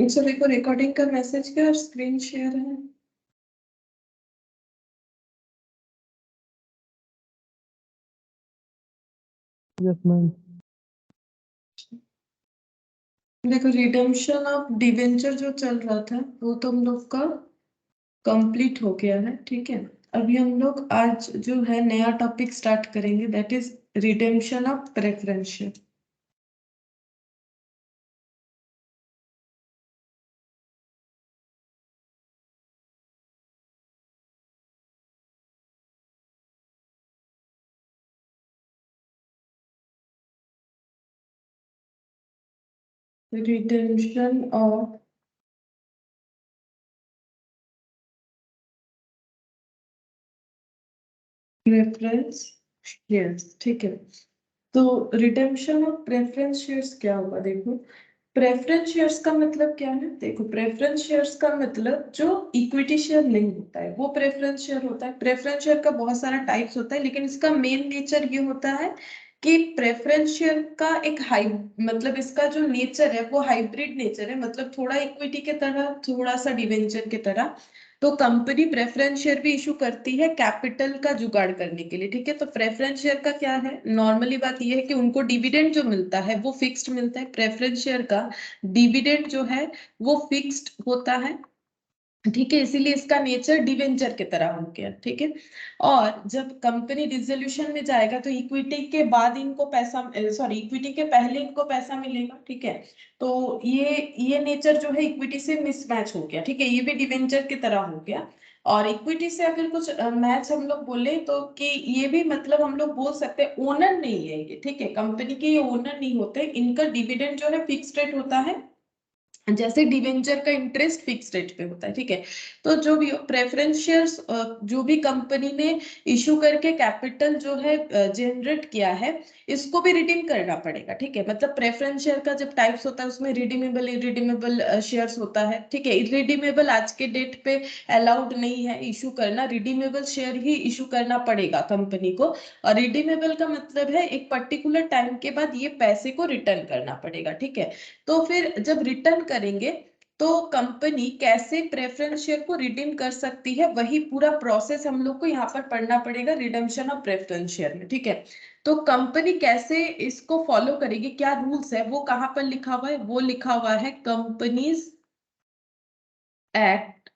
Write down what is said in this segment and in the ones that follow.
इस सभी को रिकॉर्डिंग का मैसेज किया और स्क्रीन शेयर है। Yes ma'am. देखो रिडेम्पशन ऑफ डिवेंचर जो चल रहा था वो तो हम लोग का कंप्लीट हो गया है, ठीक है। अभी हम लोग आज जो है नया टॉपिक स्टार्ट करेंगे, that is redemption of preference share. Redemption of preference shares, ठीक है। तो रिडेम्पशन ऑफ प्रेफरेंस शेयर्स क्या होगा, देखो प्रेफरेंस शेयर्स का मतलब क्या है। देखो प्रेफरेंस शेयर्स का मतलब जो इक्विटी शेयर नहीं होता है वो प्रेफरेंस शेयर होता है। प्रेफरेंस शेयर का बहुत सारा टाइप्स होता है, लेकिन इसका मेन नेचर ये होता है कि प्रेफरेंस शेयर का एक हाई मतलब इसका जो नेचर है वो हाइब्रिड नेचर है, मतलब थोड़ा इक्विटी के तरह थोड़ा सा डिवेंचर के तरह। तो कंपनी प्रेफरेंस शेयर भी इशू करती है कैपिटल का जुगाड़ करने के लिए, ठीक है। तो प्रेफरेंस शेयर का क्या है, नॉर्मली बात यह है कि उनको डिविडेंड जो मिलता है वो फिक्स्ड मिलता है। प्रेफरेंस शेयर का डिविडेंड जो है वो फिक्स्ड होता है, ठीक है। इसीलिए इसका नेचर डिवेंचर की तरह हो गया, ठीक है। और जब कंपनी डिसोल्यूशन में जाएगा तो इक्विटी के बाद इनको पैसा, सॉरी इक्विटी के पहले इनको पैसा मिलेगा, ठीक है। तो ये नेचर जो है इक्विटी से मिसमैच हो गया, ठीक है। ये भी डिवेंचर की तरह हो गया। और इक्विटी से अगर कुछ मैच हम लोग बोले तो कि ये भी मतलब हम लोग बोल सकते हैं ओनर नहीं है ये, ठीक है। कंपनी के ये ओनर नहीं होते, इनका डिविडेंड जो है फिक्स रेट होता है, जैसे डिवेंचर का इंटरेस्ट फिक्स रेट पे होता है, ठीक है। तो जो भी प्रेफरेंस शेयर्स जो भी कंपनी ने इशू करके कैपिटल जो है जनरेट किया है इसको भी रिडीम करना पड़ेगा, ठीक है। मतलब प्रेफरेंस शेयर का जब टाइप्स होता है उसमें रिडीमेबल इरिडीमेबल शेयर्स होता है, ठीक है। इरिडीमेबल आज के डेट पे अलाउड नहीं है इशू करना, रिडीमेबल शेयर ही इशू करना पड़ेगा कंपनी को। और रिडीमेबल का मतलब है एक पर्टिकुलर टाइम के बाद ये पैसे को रिटर्न करना पड़ेगा, ठीक है। तो फिर जब रिटर्न करेंगे तो कंपनी कैसे प्रेफरेंस शेयर को रिडीम कर सकती है, वही पूरा प्रोसेस हम लोग को यहाँ पर पढ़ना पड़ेगा रिडेम्पशन ऑफ प्रेफरेंस शेयर में, ठीक है। तो कंपनी कैसे इसको फॉलो करेगी, क्या रूल्स है, वो कहाँ पर लिखा हुआ है, वो लिखा हुआ है कंपनीज एक्ट,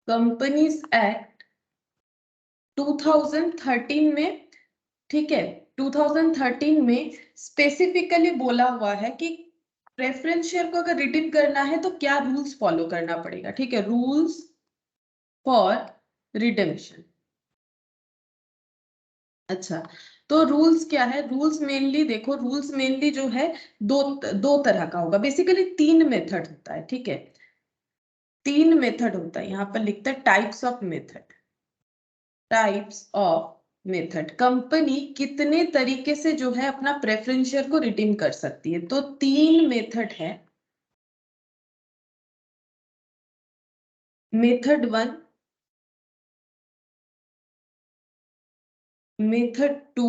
कंपनीज एक्ट 2013 में, ठीक है। 2013 में स्पेसिफिकली बोला हुआ है कि प्रेफरेंस शेयर को अगर रिडीम करना है तो क्या रूल्स फॉलो करना पड़ेगा, ठीक है। Rules for redemption. अच्छा, तो रूल्स क्या है, रूल्स मेनली देखो, रूल्स मेनली जो है दो दो तरह का होगा, बेसिकली तीन मेथड होता है, ठीक है। तीन मेथड होता है, यहाँ पर लिखता है types of method, types of method. Company कितने तरीके से जो है अपना प्रेफरेंस शेयर को रिडीम कर सकती है, तो तीन मेथड है। Method one, method two,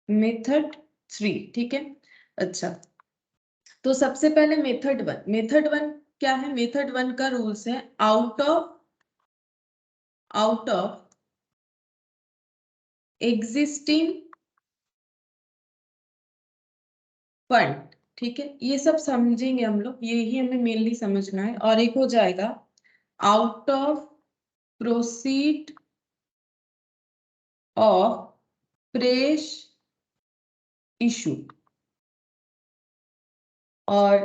method three, ठीक है। अच्छा, तो सबसे पहले मेथड वन। मेथड वन क्या है, मेथड वन का रूल्स है आउट ऑफ एग्जिस्टिंग फंड, ठीक है। ये सब समझेंगे हम लोग, यही हमें मेनली समझना है। और एक हो जाएगा out of proceed of fresh issue. और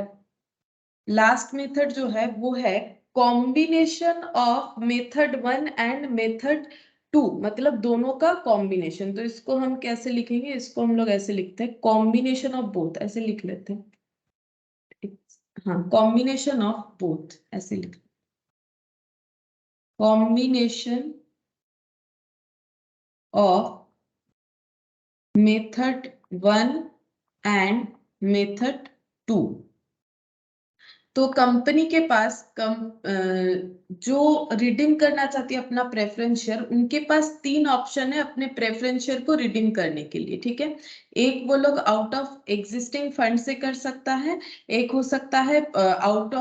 लास्ट मेथड जो है वो है combination of method one and method two, मतलब दोनों का कॉम्बिनेशन। तो इसको हम कैसे लिखेंगे, इसको हम लोग ऐसे लिखते हैं कॉम्बिनेशन ऑफ बोथ, ऐसे लिख लेते हैं। हाँ, कॉम्बिनेशन ऑफ बोथ ऐसे लिख, combination of method one and method two. तो कंपनी के पास जो रिडीम करना चाहती है अपना प्रेफरेंस शेयर, उनके पास तीन ऑप्शन है अपने प्रेफरेंस शेयर को रिडीम करने के लिए, ठीक है। एक वो लोग आउट ऑफ एग्जिस्टिंग फंड से कर सकता है, एक हो सकता है out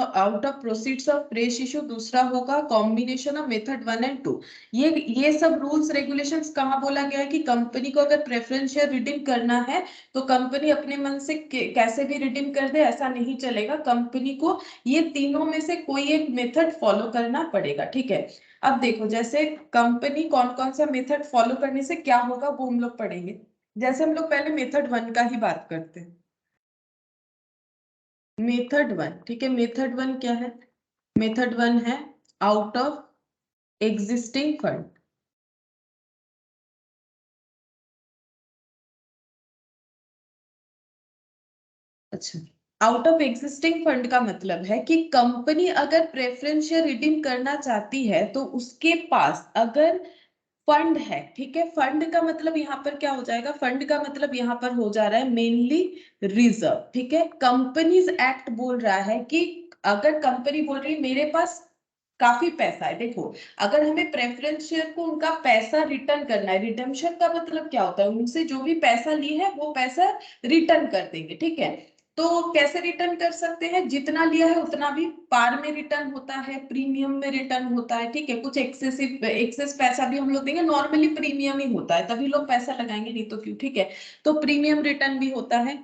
of proceeds of fresh issue, दूसरा होगा कॉम्बिनेशन ऑफ मेथड 1 एंड 2। ये सब रूल्स रेगुलेशंस कहाँ बोला गया है कि कंपनी को अगर प्रेफरेंस शेयर रिडीम करना है तो कंपनी अपने मन से कैसे भी रिडीम कर दे, ऐसा नहीं चलेगा। कंपनी को ये तीनों में से कोई एक मेथड फॉलो करना पड़ेगा, ठीक है। अब देखो जैसे कंपनी कौन कौन सा मेथड फॉलो करने से क्या होगा वो हम लोग पढ़ेंगे। जैसे हम लोग पहले मेथड 1 का ही बात करते हैं। मेथड 1, ठीक है। मेथड 1 क्या है? मेथड 1 है आउट ऑफ एग्जिस्टिंग फंड। अच्छा, आउट ऑफ एग्जिस्टिंग फंड का मतलब है कि कंपनी अगर प्रेफरेंस शेयर रिडीम करना चाहती है तो उसके पास अगर फंड है, ठीक है। फंड का मतलब यहाँ पर क्या हो जाएगा? फंड का मतलब यहाँ पर हो जा रहा है मेनली रिजर्व, ठीक है। कंपनीज एक्ट बोल रहा है कि अगर कंपनी बोल रही है मेरे पास काफी पैसा है, देखो अगर हमें प्रेफरेंस शेयर को उनका पैसा रिटर्न करना है, रिडेम्पशन का मतलब क्या होता है? उनसे जो भी पैसा ली है वो पैसा रिटर्न कर देंगे, ठीक है। तो कैसे रिटर्न कर सकते हैं? जितना लिया है उतना भी पार में रिटर्न होता है, प्रीमियम में रिटर्न होता है, ठीक है। कुछ एक्सेस पैसा भी हम लोग देंगे, नॉर्मली प्रीमियम ही होता है तभी लोग पैसा लगाएंगे, नहीं तो क्यों, ठीक है। तो प्रीमियम रिटर्न भी होता है,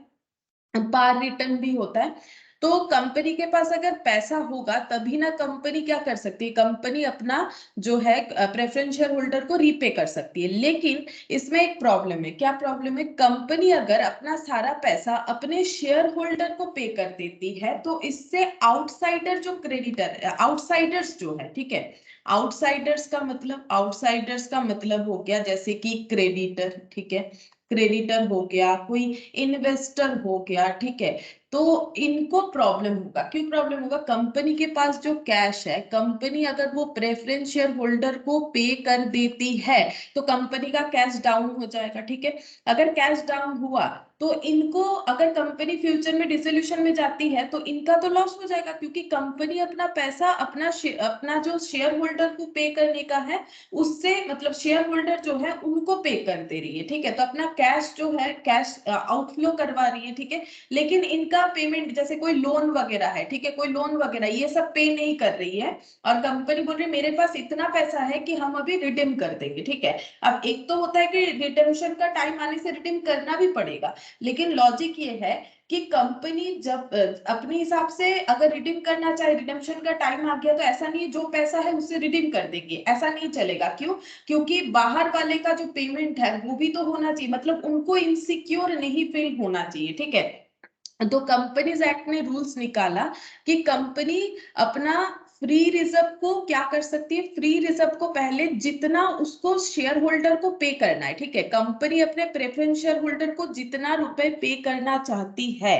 पार रिटर्न भी होता है। तो कंपनी के पास अगर पैसा होगा तभी ना कंपनी क्या कर सकती है, कंपनी अपना जो है प्रेफरेंस शेयर होल्डर को रीपे कर सकती है। लेकिन इसमें एक प्रॉब्लम है। क्या प्रॉब्लम है? कंपनी अगर अपना सारा पैसा अपने शेयर होल्डर को पे कर देती है तो इससे आउटसाइडर जो क्रेडिटर, आउटसाइडर्स जो है, ठीक है। आउटसाइडर्स का मतलब हो गया जैसे कि क्रेडिटर, ठीक है। क्रेडिटर हो गया, कोई इन्वेस्टर हो गया, ठीक है। तो इनको प्रॉब्लम होगा। क्यों प्रॉब्लम होगा? कंपनी के पास जो कैश है, कंपनी अगर वो प्रेफरेंस शेयर होल्डर को पे कर देती है तो कंपनी का कैश डाउन हो जाएगा, ठीक है। अगर कैश डाउन हुआ तो इनको, अगर कंपनी फ्यूचर में डिसोल्यूशन में जाती है तो इनका तो लॉस हो जाएगा, क्योंकि कंपनी अपना पैसा अपना जो शेयर होल्डर को पे करने का है उससे, मतलब शेयर होल्डर जो है उनको पे कर दे रही है, ठीक है। तो अपना कैश जो है, कैश आउटफ्लो करवा रही है, ठीक है। लेकिन इनका पेमेंट, जैसे कोई लोन वगैरह है, ठीक है, कोई लोन वगैरह ये सब पे नहीं कर रही है, और कंपनी बोल रही है मेरे पास इतना पैसा है कि हम अभी रिडीम कर देंगे, ठीक है। अब एक तो होता है कि रिडेम्पशन का टाइम आने से रिडीम करना भी पड़ेगा, लेकिन लॉजिक ये है कि कंपनी जब अपने हिसाब से अगर रिडीम करना चाहे, रिडेम्पशन का टाइम आ गया तो ऐसा नहीं है जो पैसा है उससे रिडीम कर देंगे, ऐसा नहीं चलेगा। क्यों? क्योंकि बाहर वाले का जो पेमेंट है वो भी तो होना चाहिए, मतलब उनको इनसिक्योर नहीं फील होना चाहिए, ठीक है। तो कंपनीज एक्ट ने रूल्स निकाला कि कंपनी अपना फ्री रिजर्व को क्या कर सकती है? फ्री रिजर्व को पहले जितना उसको शेयर होल्डर को पे करना है, ठीक है, कंपनी अपने प्रेफरेंस शेयर होल्डर को जितना रुपए पे करना चाहती है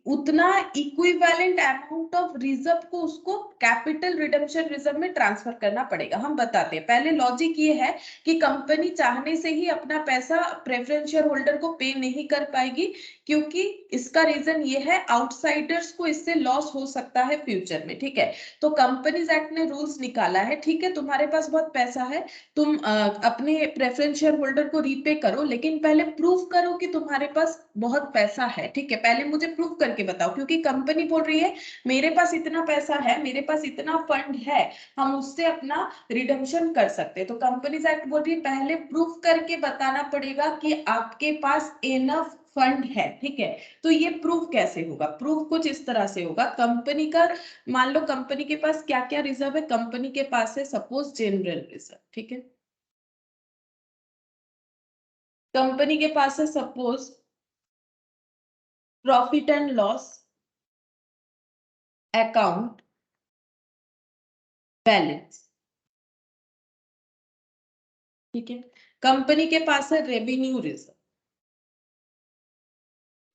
उतना इक्विवेलेंट अमाउंट ऑफ रिजर्व को उसको कैपिटल रिडेम्पशन रिजर्व में ट्रांसफर करना पड़ेगा। हम बताते हैं। पहले लॉजिक ये है कि कंपनी चाहने से ही अपना पैसा प्रेफरेंस शेयर होल्डर को पे नहीं कर पाएगी, क्योंकि इसका रीजन ये है आउटसाइडर्स को इससे लॉस हो सकता है फ्यूचर में, ठीक है। तो कंपनीज एक्ट ने रूल्स निकाला है, ठीक है, तुम्हारे पास बहुत पैसा है, तुम अपने प्रेफरेंस शेयर होल्डर को रीपे करो, लेकिन पहले प्रूव करो कि तुम्हारे पास बहुत पैसा है, ठीक है। पहले मुझे प्रूव करके बताओ, क्योंकि कंपनी बोल रही है मेरे पास इतना पैसा है, मेरे पास इतना फंड है, हम उससे अपना रिडेम्पशन कर सकते हैं। तो कंपनीज एक्ट बोल रही है पहले प्रूफ करके बताना पड़ेगा कि आपके पास इनफ फंड है, ठीक है। तो ये प्रूफ कैसे होगा? प्रूफ कुछ इस तरह से होगा। कंपनी का, मान लो कंपनी के पास क्या क्या रिजर्व है, कंपनी के पास है सपोज जनरल रिजर्व, ठीक है। कंपनी के पास है suppose profit and loss account balance, ठीक है। कंपनी के पास है रेवेन्यू रिजर्व,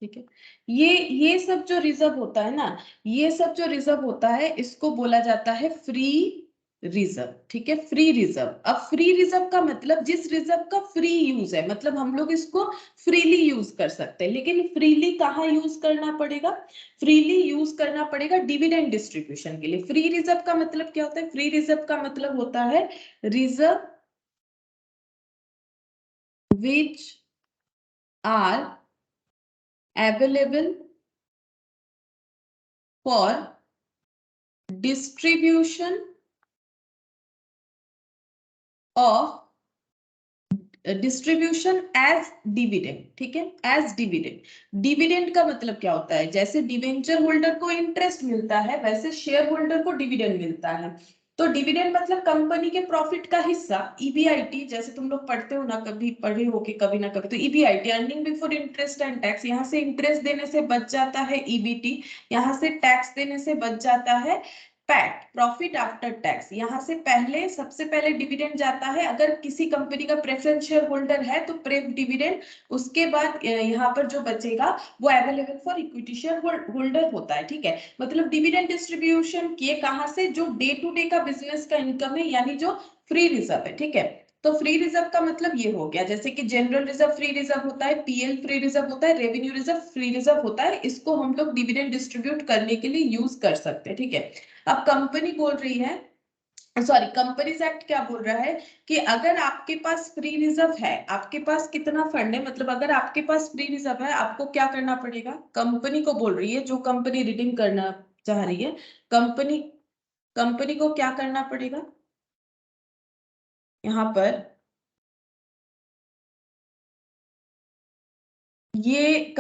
ठीक है। ये सब जो रिजर्व होता है ना, ये सब जो रिजर्व होता है इसको बोला जाता है फ्री रिजर्व, ठीक है। Free reserve. अब फ्री रिजर्व का मतलब जिस रिजर्व का फ्री यूज है, मतलब हम लोग इसको फ्रीली यूज कर सकते हैं, लेकिन फ्रीली कहाँ यूज करना पड़ेगा? फ्रीली यूज करना पड़ेगा डिविडेंड डिस्ट्रीब्यूशन के लिए। फ्री रिजर्व का मतलब क्या होता है? फ्री रिजर्व का मतलब होता है reserve which are available for distribution of distribution as dividend, ठीक है, एज डिविडेंड। डिविडेंड का मतलब क्या होता है? जैसे डिवेंचर होल्डर को इंटरेस्ट मिलता है वैसे शेयर होल्डर को डिविडेंड मिलता है। तो डिविडेंड मतलब कंपनी के प्रॉफिट का हिस्सा, ईबीआईटी, जैसे तुम लोग पढ़ते हो ना, कभी पढ़े हो कि कभी ना कभी, तो EBIT earning before interest and tax, यहाँ से इंटरेस्ट देने से बच जाता है ईबीटी, यहाँ से टैक्स देने से बच जाता है पैट, प्रॉफिट आफ्टर टैक्स। यहाँ से पहले, सबसे पहले डिविडेंड जाता है, अगर किसी कंपनी का प्रेफरेंस शेयर होल्डर है तो प्रेफ डिविडेंड, उसके बाद यहाँ पर जो बचेगा वो available for equity share holder होता है, ठीक है। मतलब डिविडेंड डिस्ट्रीब्यूशन किए कहाँ से? जो डे टू डे का बिजनेस का इनकम है, यानी जो फ्री रिजर्व है, ठीक है। तो फ्री रिजर्व का मतलब ये हो गया, जैसे कि जनरल रिजर्व फ्री रिजर्व होता है, पीएल फ्री रिजर्व होता है, रेवेन्यू रिजर्व फ्री रिजर्व होता है, इसको हम लोग डिविडेंड डिस्ट्रीब्यूट करने के लिए यूज कर सकते हैं, ठीक है। अब कंपनी बोल रही है, सॉरी, कंपनीज एक्ट क्या बोल रहा है कि अगर आपके पास फ्री रिजर्व है, आपके पास कितना फंड है, मतलब अगर आपके पास फ्री रिजर्व है, आपको क्या करना पड़ेगा? कंपनी को बोल रही है, जो कंपनी रिडीम करना चाह रही है, कंपनी कंपनी को क्या करना पड़ेगा? यहाँ पर ये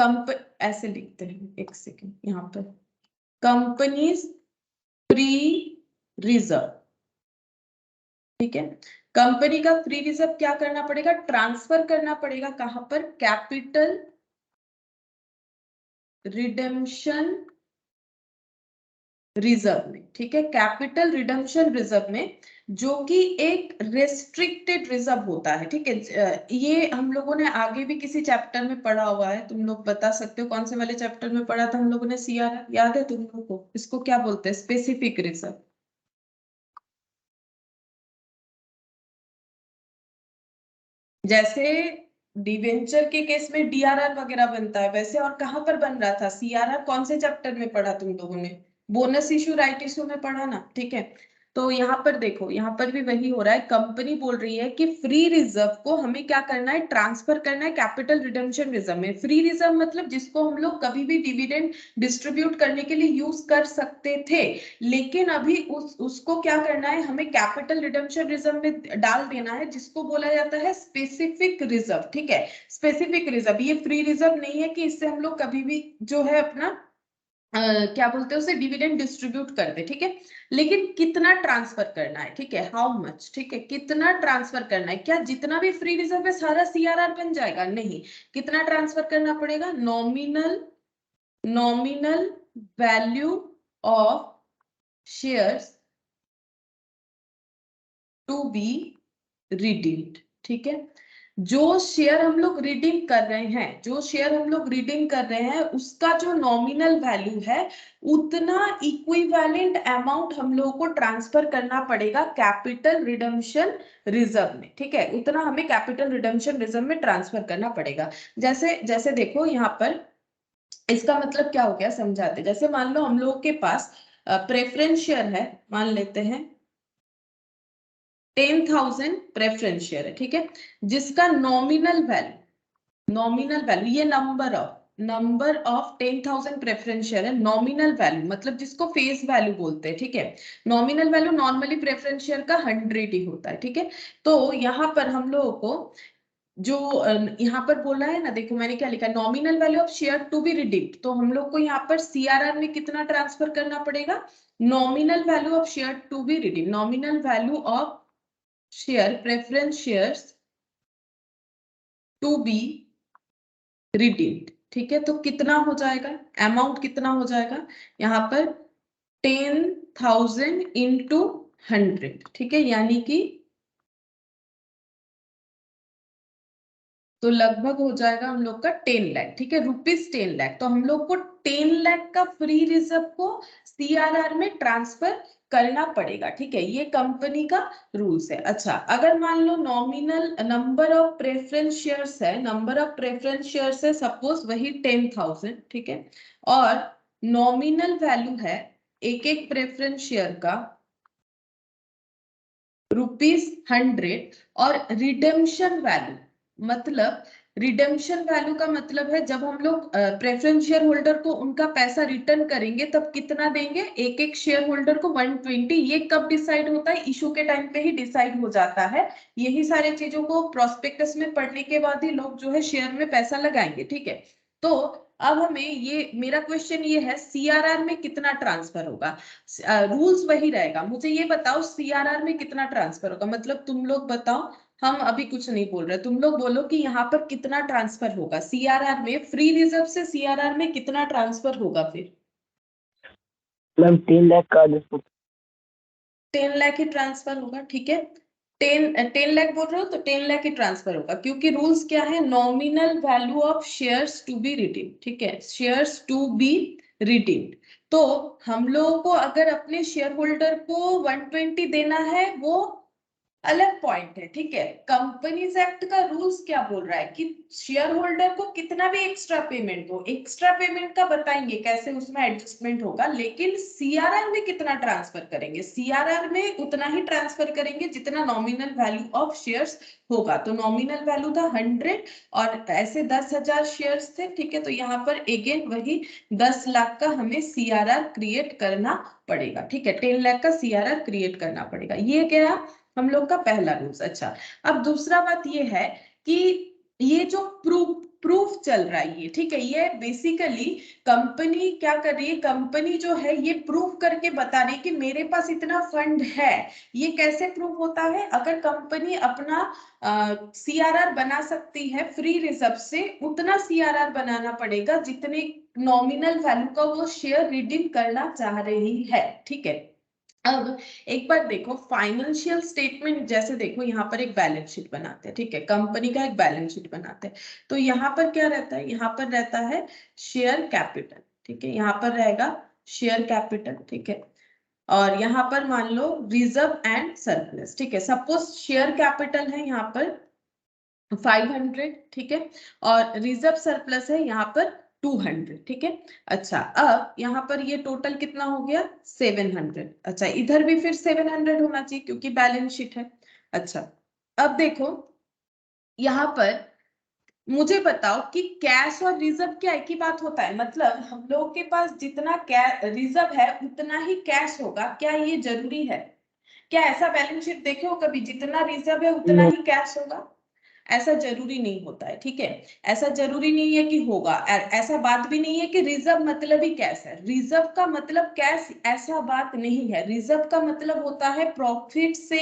ऐसे लिखते हैं, एक सेकेंड, यहाँ पर कंपनीज फ्री रिजर्व, ठीक है। कंपनी का फ्री रिजर्व क्या करना पड़ेगा? ट्रांसफर करना पड़ेगा, कहां पर? कैपिटल रिडेम्पशन रिजर्व में, ठीक है, कैपिटल रिडेम्पशन रिजर्व में, जो कि एक रेस्ट्रिक्टेड रिजर्व होता है, ठीक है। ये हम लोगों ने आगे भी किसी चैप्टर में पढ़ा हुआ है, तुम लोग बता सकते हो कौन से वाले चैप्टर में पढ़ा था हम लोगों ने? सीआरआर, याद है तुम लोगों को? इसको क्या बोलते हैं? Specific reserve. जैसे डिवेंचर के केस में डीआरआर वगैरह बनता है, वैसे और कहां पर बन रहा था? सीआरआर कौन से चैप्टर में पढ़ा तुम लोगों ने? बोनस इशू, राइट इशू में पढ़ा ना, ठीक है। तो यहाँ पर देखो, यहाँ पर भी वही हो रहा है, कंपनी बोल रही है कि फ्री रिजर्व को हमें क्या करना है? ट्रांसफर करना है कैपिटल रिडेम्पशन रिजर्व में। फ्री रिजर्व मतलब जिसको हम लोग कभी भी डिविडेंड डिस्ट्रीब्यूट करने के लिए यूज कर सकते थे, लेकिन अभी उसको क्या करना है? हमें कैपिटल रिडेम्पशन रिजर्व में डाल देना है, जिसको बोला जाता है स्पेसिफिक रिजर्व, ठीक है। स्पेसिफिक रिजर्व, ये फ्री रिजर्व नहीं है कि इससे हम लोग कभी भी जो है अपना क्या बोलते हैं उसे, डिविडेंड डिस्ट्रीब्यूट करते, ठीक है। लेकिन कितना ट्रांसफर करना है, ठीक है, हाउ मच, ठीक है, कितना ट्रांसफर करना है? क्या जितना भी फ्री रिजर्व है सारा सीआरआर बन जाएगा? नहीं, कितना ट्रांसफर करना पड़ेगा? Nominal value of shares to be redeemed, ठीक है। जो शेयर हम लोग रिडीम कर रहे हैं, जो शेयर हम लोग रिडीम कर रहे हैं, उसका जो नॉमिनल वैल्यू है, उतना इक्विवेलेंट अमाउंट हम लोगों को ट्रांसफर करना पड़ेगा कैपिटल रिडेम्पशन रिजर्व में, ठीक है। उतना हमें कैपिटल रिडेम्पशन रिजर्व में ट्रांसफर करना पड़ेगा। जैसे जैसे देखो यहाँ पर, इसका मतलब क्या हो गया समझाते। जैसे मान लो हम लोगों के पास प्रेफरेंस शेयर है, मान लेते हैं 10,000 प्रेफरेंस शेयर है, ठीक है, जिसका नॉमिनल वैल्यू ये नंबर ऑफ 10,000 प्रेफरेंस शेयर है। नॉमिनल वैल्यू मतलब जिसको फेस वैल्यू बोलते हैं, ठीक है। Nominal value normally preference share का 100 ही होता है, ठीक है। तो यहाँ पर हम लोगों को जो यहाँ पर बोला है ना, देखो मैंने क्या लिखा, nominal value of share to be redeemed, तो हम लोग को यहाँ पर सीआरआर में कितना ट्रांसफर करना पड़ेगा? Nominal value of share to be redeemed, nominal value of share, preference shares to be redeemed, ठीक है। तो कितना हो जाएगा? अमाउंट कितना हो जाएगा यहाँ पर? 10,000 इंटू 100, ठीक है, यानी कि तो लगभग हो जाएगा हम लोग का 10 लाख, ठीक है, रुपीज 10 लाख। तो हम लोग को 10 लाख का फ्री रिजर्व को सीआरआर में ट्रांसफर करना पड़ेगा, ठीक है। ये कंपनी का रूल्स है। अच्छा, अगर मान लो nominal number of preference shares है, नंबर ऑफ प्रेफरेंस शेयर्स है सपोज वही 10,000, ठीक है, और नॉमिनल वैल्यू है एक एक प्रेफरेंस शेयर का रुपीज 100, और रिडेम्पशन वैल्यू मतलब रिडेम्पशन वैल्यू का मतलब है जब हम लोग प्रेफरेंस शेयर होल्डर को उनका पैसा रिटर्न करेंगे तब कितना देंगे, एक एक शेयर होल्डर को 120। ये कब डिसाइड होता है, इशू के टाइम पे ही डिसाइड हो जाता है। यही सारी चीजों को प्रोस्पेक्टस में पढ़ने के बाद ही लोग जो है शेयर में पैसा लगाएंगे, ठीक है। तो अब हमें ये, मेरा क्वेश्चन ये है सीआरआर में कितना ट्रांसफर होगा। रूल्स वही रहेगा, मुझे ये बताओ सीआरआर में कितना ट्रांसफर होगा, मतलब तुम लोग बताओ, हम अभी कुछ नहीं बोल रहे, तुम लोग बोलो कि यहाँ पर कितना ट्रांसफर होगा सीआरआर में, फ्री रिजर्व से सीआरआर में कितना ट्रांसफर होगा फिर। मैम 3 लाख का 10 लाख ही ट्रांसफर होगा, ठीक है। 10 लाख बोल रहे हो तो 10 लाख ही ट्रांसफर होगा, क्योंकि रूल्स क्या है, nominal value of shares to be redeemed, ठीक है, शेयर्स टू बी रिडीम्ड। तो हम लोगों को अगर अपने शेयर होल्डर को 120 देना है वो अलग पॉइंट है, ठीक है। कंपनीज एक्ट का रूल्स क्या बोल रहा है कि शेयर होल्डर को कितना भी एक्स्ट्रा पेमेंट हो, एक्स्ट्रा पेमेंट का बताएंगे कैसे उसमें एडजस्टमेंट होगा, लेकिन सीआरआर में कितना ट्रांसफर करेंगे, सीआरआर में उतना ही ट्रांसफर करेंगे जितना नॉमिनल वैल्यू ऑफ शेयर्स होगा। तो नॉमिनल वैल्यू था 100 और ऐसे 10,000 शेयर्स थे, ठीक है। तो यहाँ पर अगेन वही 10 लाख का हमें सीआरआर क्रिएट करना पड़ेगा, ठीक है, 10 लाख का सीआरआर क्रिएट करना पड़ेगा। ये क्या हम लोग का पहला रूल्स। अच्छा, अब दूसरा बात ये है कि ये जो प्रूफ चल रहा है ये, ठीक है, ये बेसिकली कंपनी क्या कर रही है, कंपनी जो है ये प्रूफ करके बता रही है कि मेरे पास इतना फंड है। ये कैसे प्रूफ होता है, अगर कंपनी अपना सीआरआर बना सकती है फ्री रिजर्व से, उतना सीआरआर बनाना पड़ेगा जितने नॉमिनल वैल्यू का वो शेयर रिडीम करना चाह रही है, ठीक है। अब एक बार देखो फाइनेंशियल स्टेटमेंट, जैसे देखो यहाँ पर एक बैलेंस शीट बनाते हैं, ठीक है, कंपनी का एक बैलेंस शीट बनाते हैं। तो यहाँ पर क्या रहता है, यहाँ पर रहता है शेयर कैपिटल, ठीक है, यहाँ पर रहेगा शेयर कैपिटल, ठीक है। और यहाँ पर मान लो रिजर्व एंड सरप्लस, ठीक है, सपोज शेयर कैपिटल है यहाँ पर 500, ठीक है, और रिजर्व सरप्लस है यहाँ पर 200, ठीक है। अच्छा, अब यहाँ पर ये टोटल कितना हो गया 700। अच्छा, इधर भी फिर 700 होना चाहिए क्योंकि बैलेंस शीट है। अच्छा, अब देखो यहाँ पर मुझे बताओ कि कैश और रिजर्व क्या एक ही बात होता है, मतलब हम लोगों के पास जितना रिजर्व है उतना ही कैश होगा, क्या ये जरूरी है, क्या ऐसा बैलेंस शीट देखे हो कभी जितना रिजर्व है उतना नो ही कैश होगा, ऐसा जरूरी नहीं होता है, ठीक है। ऐसा जरूरी नहीं है कि होगा, ऐसा बात भी नहीं है कि रिजर्व मतलब ही कैश है, रिजर्व का मतलब कैश ऐसा बात नहीं है। रिजर्व का मतलब होता है प्रॉफिट से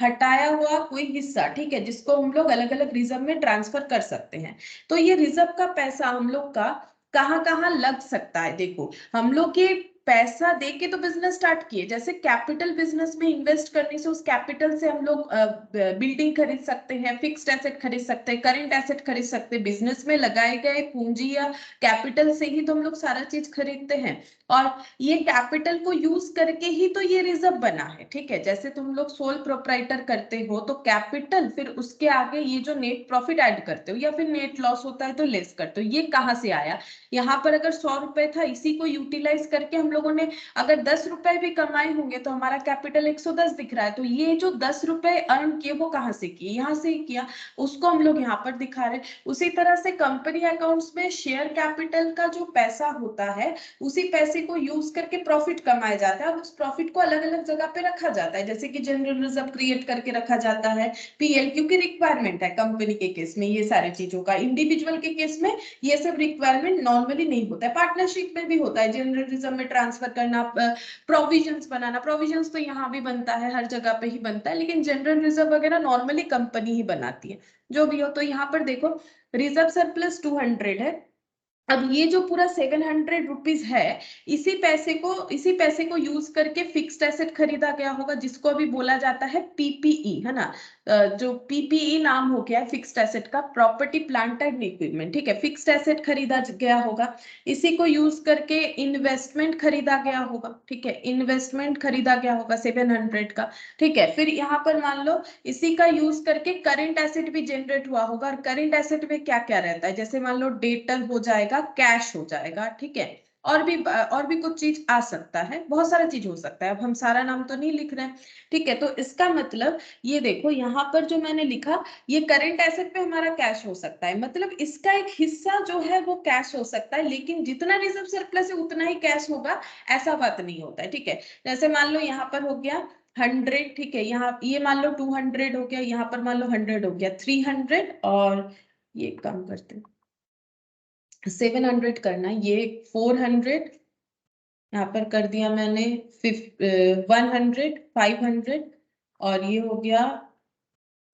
हटाया हुआ कोई हिस्सा, ठीक है, जिसको हम लोग अलग अलग रिजर्व में ट्रांसफर कर सकते हैं। तो ये रिजर्व का पैसा हम लोग का कहाँ कहाँ लग सकता है, देखो हम लोग के पैसा दे के तो बिजनेस स्टार्ट किए, जैसे कैपिटल बिजनेस में इन्वेस्ट करने से उस कैपिटल से हम लोग बिल्डिंग खरीद सकते हैं, फिक्स्ड एसेट खरीद सकते हैं, करंट एसेट खरीद सकते हैं, बिजनेस में लगाए गए पूंजी या कैपिटल से ही तो हम लोग सारा चीज खरीदते हैं। और ये कैपिटल को यूज करके ही तो ये रिजर्व बना है, ठीक है। जैसे तुम लोग सोल प्रोप्राइटर करते हो तो कैपिटल, फिर उसके आगे ये जो नेट प्रॉफिट ऐड करते हो या फिर नेट लॉस होता है तो लेस करते हो, ये कहाँ से आया, यहाँ पर अगर 100 रुपए था इसी को यूटिलाइज करके हम लोगों ने अगर 10 रुपए भी कमाए होंगे तो हमारा कैपिटल 110 दिख रहा है। तो ये जो 10 रुपए अर्न किए वो कहाँ से किए, यहाँ से ही किया, उसको हम लोग यहाँ पर दिखा रहे हैं। उसी तरह से कंपनी अकाउंट्स में शेयर कैपिटल का जो पैसा होता है उसी पैसे को यूज करके प्रॉफिट कमाया जाता है और उस प्रॉफिट को अलग अलग जगह पे रखा जाता है, जैसे कि जनरल रिजर्व क्रिएट करके रखा जाता है, पीएल, क्योंकि रिक्वायरमेंट है कंपनी के केस में ये सारी चीजों का, इंडिविजुअल के केस में ये सब रिक्वायरमेंट नॉर्मली नहीं होता है, पार्टनरशिप में भी होता है, जनरल रिजर्व में ट्रांसफर करना, प्रोविजंस बनाना, प्रोविजंस तो यहाँ भी बनता है, हर जगह पे ही बनता है, लेकिन जनरल रिजर्व वगैरह नॉर्मली कंपनी ही बनाती है, जो भी हो। तो यहाँ पर देखो रिजर्व सरप्लस 200 है। अब ये जो पूरा 700 रुपीज है, इसी पैसे को यूज करके फिक्स्ड एसेट खरीदा गया होगा, जिसको अभी बोला जाता है पीपीई, है ना। जो पीपीई नाम हो गया फिक्स्ड एसेट का, प्रॉपर्टी प्लांट एंड इक्विपमेंट, ठीक है, फिक्स्ड एसेट खरीदा गया होगा। इसी को यूज करके इन्वेस्टमेंट खरीदा गया होगा, ठीक है, इन्वेस्टमेंट खरीदा गया होगा 700 का, ठीक है। फिर यहाँ पर मान लो इसी का यूज करके करंट एसेट भी जनरेट हुआ होगा, और करंट एसेट में क्या क्या रहता है, जैसे मान लो डेटर हो जाएगा, कैश हो जाएगा, ठीक है, और भी कुछ चीज आ सकता है, बहुत सारा चीज हो सकता है, अब हम सारा नाम तो नहीं लिख रहे हैं, ठीक है। तो इसका मतलब ये देखो यहाँ पर जो मैंने लिखा, ये करंट एसेट पे हमारा कैश हो सकता है, मतलब इसका एक हिस्सा जो है वो कैश हो सकता है, लेकिन जितना रिजर्व सरप्लस है उतना ही कैश होगा, ऐसा बात नहीं होता है, ठीक है। जैसे मान लो यहाँ पर हो गया 100, ठीक है, यहाँ ये मान लो 200 हो गया, यहाँ पर मान लो 100 हो गया, 300, और ये काम करते हैं 700 करना, ये 400, यहाँ पर कर दिया मैंने 100, 500, और ये हो गया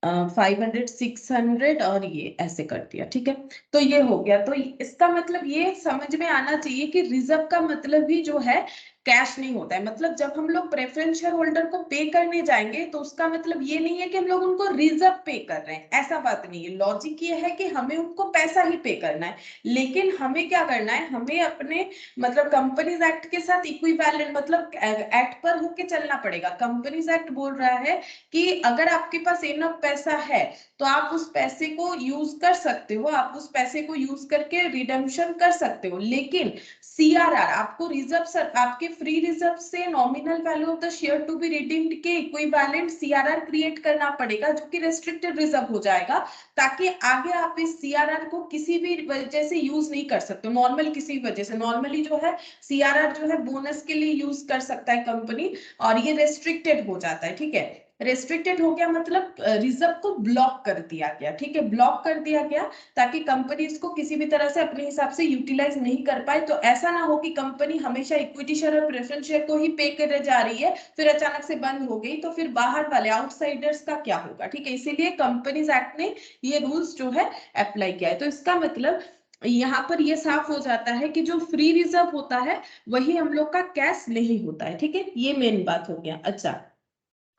500, 600, और ये ऐसे कर दिया, ठीक है। तो ये हो गया, तो इसका मतलब ये समझ में आना चाहिए कि रिजर्व का मतलब भी जो है कैश नहीं होता है, मतलब जब हम लोग प्रेफरेंस शेयर होल्डर को पे करने जाएंगे तो उसका मतलब ये नहीं है कि हम लोग उनको रिजर्व पे कर रहे हैं, ऐसा बात नहीं है। लॉजिक ये है कि हमें उनको पैसा ही पे करना है, लेकिन हमें क्या करना है, हमें अपने मतलब कंपनीज एक्ट के साथ इक्विवेलेंट, मतलब एक्ट पर होके चलना पड़ेगा। कंपनीज एक्ट बोल रहा है कि अगर आपके पास इनफ पैसा है तो आप उस पैसे को यूज कर सकते हो, आप उस पैसे को यूज करके रिडेम्पशन कर सकते हो, लेकिन सीआरआर आपको रिजर्व, आपके फ्री रिजर्व से nominal value of the share to be redeemed के इक्विवेलेंट सीआरआर क्रिएट करना पड़ेगा, जो कि रेस्ट्रिक्टेड रिजर्व हो जाएगा, ताकि आगे आप इस सीआरआर को किसी भी वजह से यूज नहीं कर सकते, नॉर्मल किसी वजह से। नॉर्मली जो है सीआरआर जो है बोनस के लिए यूज कर सकता है कंपनी, और ये रेस्ट्रिक्टेड हो जाता है, ठीक है। रेस्ट्रिक्टेड हो गया मतलब रिजर्व को ब्लॉक कर दिया गया, ठीक है, ब्लॉक कर दिया गया, ताकि कंपनी इसको किसी भी तरह से अपने हिसाब से यूटिलाइज नहीं कर पाए। तो ऐसा ना हो कि कंपनी हमेशा इक्विटी शेयर और प्रेफरेंस शेयर को ही पे करे जा रही है, फिर अचानक से बंद हो गई, तो फिर बाहर वाले आउटसाइडर्स का क्या होगा, ठीक है। इसीलिए कंपनीज एक्ट ने ये रूल्स जो है अप्लाई किया है। तो इसका मतलब यहाँ पर ये साफ हो जाता है कि जो फ्री रिजर्व होता है वही हम लोग का कैश नहीं होता है, ठीक है, ये मेन बात हो गया। अच्छा,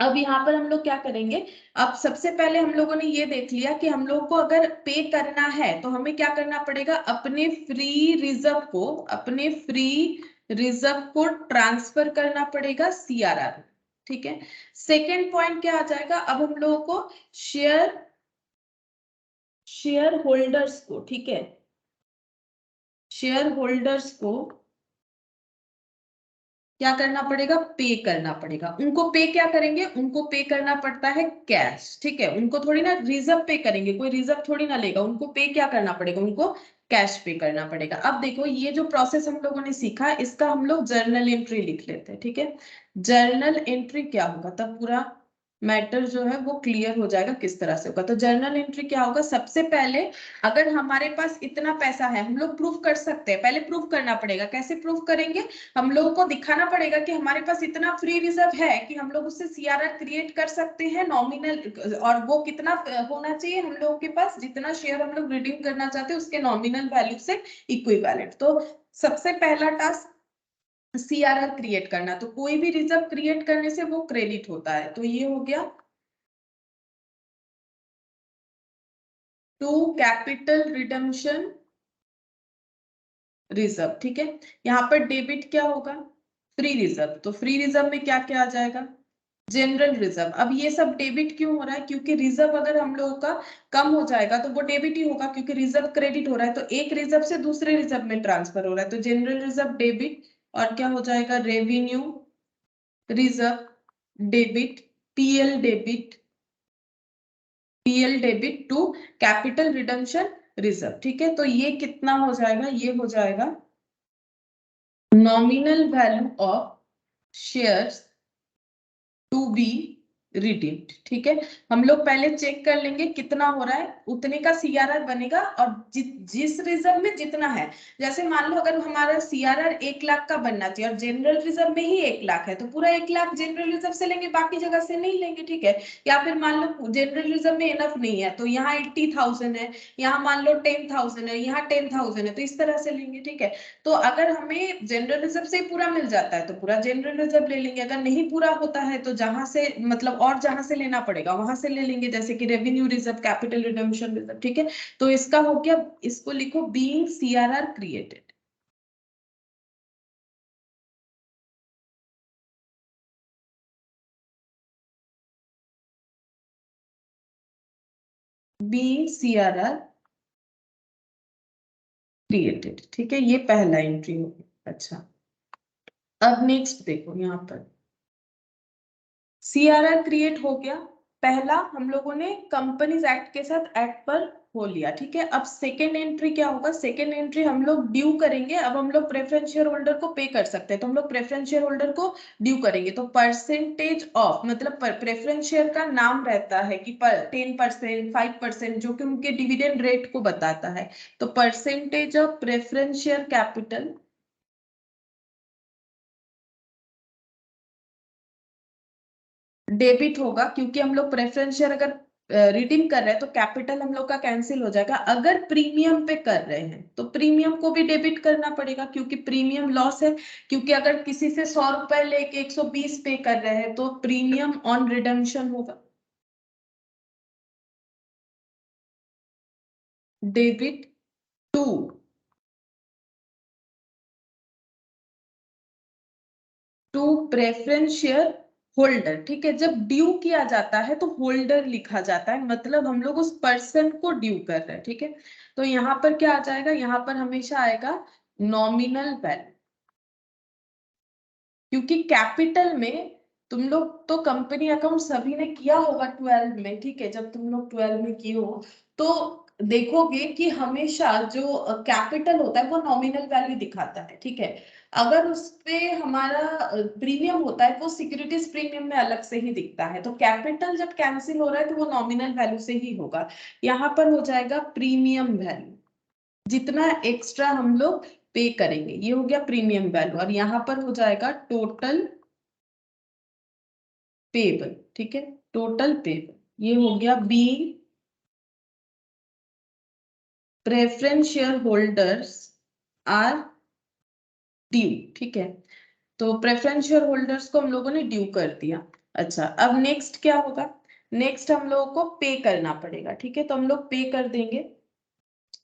अब यहाँ पर हम लोग क्या करेंगे, अब सबसे पहले हम लोगों ने ये देख लिया कि हम लोग को अगर पे करना है तो हमें क्या करना पड़ेगा, अपने फ्री रिजर्व को ट्रांसफर करना पड़ेगा सीआरआर, ठीक है। सेकेंड पॉइंट क्या आ जाएगा, अब हम लोगों को शेयर होल्डर्स को, ठीक है, शेयर होल्डर्स को क्या करना पड़ेगा, पे करना पड़ेगा। उनको पे क्या करेंगे, उनको पे करना पड़ता है कैश, ठीक है, उनको थोड़ी ना रिजर्व पे करेंगे, कोई रिजर्व थोड़ी ना लेगा, उनको पे क्या करना पड़ेगा, उनको कैश पे करना पड़ेगा। अब देखो ये जो प्रोसेस हम लोगों ने सीखा, इसका हम लोग जर्नल एंट्री लिख लेते हैं, ठीक है। जर्नल एंट्री क्या होगा, तब पूरा मैटर जो है वो क्लियर हो जाएगा किस तरह से होगा। तो जर्नल एंट्री क्या होगा, सबसे पहले अगर हमारे पास इतना पैसा है, हम लोग प्रूफ कर सकते हैं, पहले प्रूफ करना पड़ेगा। कैसे प्रूफ करेंगे, हम लोगों को दिखाना पड़ेगा कि हमारे पास इतना फ्री रिजर्व है कि हम लोग उससे सीआरआर क्रिएट कर सकते हैं नॉमिनल, और वो कितना होना चाहिए, हम लोगों के पास जितना शेयर हम लोग रिडीम करना चाहते हैं उसके नॉमिनल वैल्यू से इक्विवेलेंट। तो सबसे पहला टास्क सीआरआर क्रिएट करना, तो कोई भी रिजर्व क्रिएट करने से वो क्रेडिट होता है, तो ये हो गया टू कैपिटल रिडम्पशन रिजर्व, ठीक है। यहाँ पर डेबिट क्या होगा, फ्री रिजर्व, तो फ्री रिजर्व में क्या क्या आ जाएगा, जनरल रिजर्व। अब ये सब डेबिट क्यों हो रहा है, क्योंकि रिजर्व अगर हम लोगों का कम हो जाएगा तो वो डेबिट ही होगा, क्योंकि रिजर्व क्रेडिट हो रहा है, तो एक रिजर्व से दूसरे रिजर्व में ट्रांसफर हो रहा है, तो जनरल रिजर्व डेबिट, और क्या हो जाएगा, revenue reserve debit, PL debit to capital redemption reserve, ठीक है। तो ये कितना हो जाएगा, ये हो जाएगा nominal value of shares to be redeemed, ठीक है। हम लोग पहले चेक कर लेंगे कितना हो रहा है, उतने का सीआरआर बनेगा, और जिस रिजर्व में जितना है, जैसे मान लो अगर हमारा सीआरआर 1 लाख का बनना चाहिए और जनरल रिजर्व में ही 1 लाख है, तो पूरा 1 लाख जनरल रिजर्व से लेंगे, बाकी जगह से नहीं लेंगे, ठीक है। या फिर मान लो जनरल रिजर्व में इनफ नहीं है, तो यहाँ 80,000 है, यहाँ मान लो 10,000 है, यहाँ 10,000 है, तो इस तरह से लेंगे, ठीक है। तो अगर हमें जनरल रिजर्व से पूरा मिल जाता है तो पूरा जनरल रिजर्व ले लेंगे, अगर नहीं पूरा होता है तो जहां से मतलब और जहां से लेना पड़ेगा वहां से ले लेंगे, जैसे कि revenue reserve, capital redemption reserve, ठीक है। तो इसका हो गया, इसको लिखो being CRR created, being CRR created, ठीक है, ये पहला एंट्री हो गया। अच्छा, अब नेक्स्ट देखो यहाँ पर सीआरआर क्रिएट हो गया। पहला हम लोगों ने कंपनीज एक्ट के साथ एक्ट पर हो लिया, ठीक है। अब सेकेंड एंट्री क्या होगा? सेकेंड एंट्री हम लोग ड्यू करेंगे। अब हम लोग प्रेफरेंस शेयर होल्डर को पे कर सकते हैं, तो हम लोग प्रेफरेंस शेयर होल्डर को ड्यू करेंगे। तो परसेंटेज ऑफ मतलब प्रेफरेंस शेयर का नाम रहता है कि 10%, 5%, जो कि उनके डिविडेंड रेट को बताता है। तो percentage of preference share capital debit होगा, क्योंकि हम लोग प्रेफरेंस शेयर अगर रिडीम कर रहे हैं तो कैपिटल हम लोग का कैंसिल हो जाएगा। अगर प्रीमियम पे कर रहे हैं तो प्रीमियम को भी डेबिट करना पड़ेगा, क्योंकि प्रीमियम लॉस है। क्योंकि अगर किसी से 100 रुपए लेके 120 पे कर रहे हैं तो प्रीमियम ऑन रिडम्पशन होगा। Debit to preference share holder, ठीक है। जब ड्यू किया जाता है तो होल्डर लिखा जाता है, मतलब हम लोग उस पर्सन को ड्यू कर रहे हैं, ठीक है। तो यहाँ पर क्या आ जाएगा? यहाँ पर हमेशा आएगा नॉमिनल वैल्यू, क्योंकि कैपिटल में तुम लोग तो कंपनी अकाउंट सभी ने किया होगा 12 में, ठीक है। जब तुम लोग 12 में किए हो तो देखोगे कि हमेशा जो कैपिटल होता है वो नॉमिनल वैल्यू दिखाता है, ठीक है। अगर उस पे हमारा प्रीमियम होता है वो सिक्योरिटीज प्रीमियम में अलग से ही दिखता है। तो कैपिटल जब कैंसिल हो रहा है तो वो नॉमिनल वैल्यू से ही होगा। यहाँ पर हो जाएगा प्रीमियम वैल्यू, जितना एक्स्ट्रा हम लोग पे करेंगे, ये हो गया प्रीमियम वैल्यू। और यहाँ पर हो जाएगा टोटल पेबल, ठीक है। टोटल पेबल ये हो गया be preference share holders are due, ठीक है। तो प्रेफरेंस शेयर होल्डर्स को हम लोगों ने ड्यू कर दिया। अच्छा, अब नेक्स्ट क्या होगा? नेक्स्ट हम लोगों को पे करना पड़ेगा, ठीक है। तो हम लोग पे कर देंगे।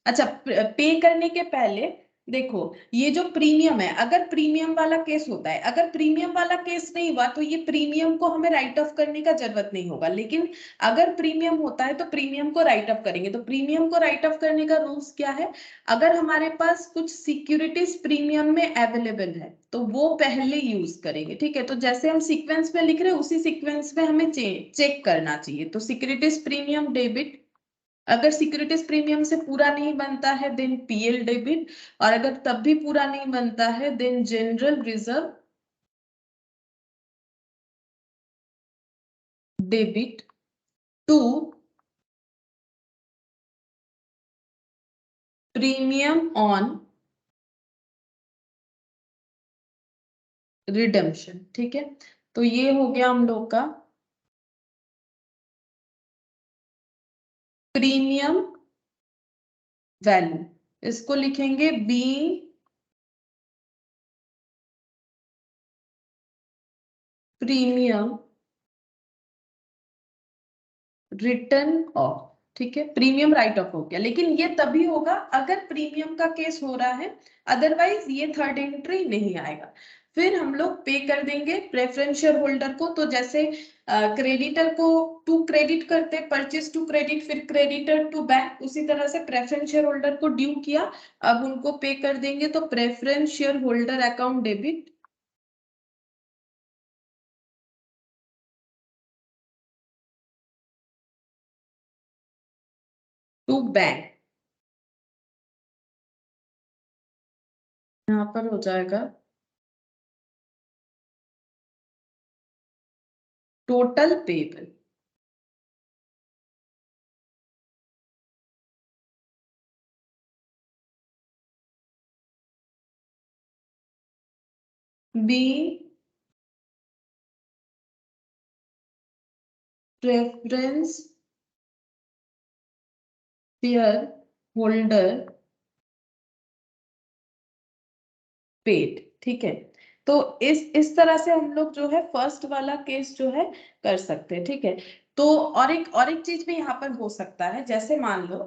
अच्छा, पे करने के पहले देखो, ये जो प्रीमियम है, अगर प्रीमियम वाला केस होता है, अगर प्रीमियम वाला केस नहीं हुआ तो ये प्रीमियम को हमें राइट ऑफ करने का जरूरत नहीं होगा। लेकिन अगर प्रीमियम होता है तो प्रीमियम को राइट ऑफ करेंगे। तो प्रीमियम को राइट ऑफ करने का रूल्स क्या है? अगर हमारे पास कुछ सिक्योरिटीज प्रीमियम में अवेलेबल है तो वो पहले यूज करेंगे, ठीक है। तो जैसे हम सीक्वेंस में लिख रहे हैं उसी सीक्वेंस में हमें चेक करना चाहिए। तो सिक्योरिटीज प्रीमियम डेबिट, अगर सिक्योरिटीज प्रीमियम से पूरा नहीं बनता है देन पीएल डेबिट, और अगर तब भी पूरा नहीं बनता है then general reserve debit to premium on redemption, ठीक है। तो ये हो गया हम लोग का प्रीमियम वैल्यू। इसको लिखेंगे बी प्रीमियम रिटर्न ऑफ, ठीक है। प्रीमियम राइट ऑफ हो गया, लेकिन ये तभी होगा अगर प्रीमियम का केस हो रहा है, अदरवाइज ये थर्ड एंट्री नहीं आएगा। फिर हम लोग पे कर देंगे प्रेफरेंस शेयर होल्डर को। तो जैसे क्रेडिटर को टू क्रेडिट करते, परचेज टू क्रेडिट, फिर क्रेडिटर टू बैंक, उसी तरह से प्रेफरेंस शेयर होल्डर को ड्यू किया, अब उनको पे कर देंगे। तो preference share holder account debit to bank, यहाँ पर हो जाएगा total payable. Be preference share holder paid, ठीक है। तो इस तरह से हम लोग जो है फर्स्ट वाला केस जो है कर सकते हैं, ठीक है। तो और एक चीज भी यहाँ पर हो सकता है, जैसे मान लो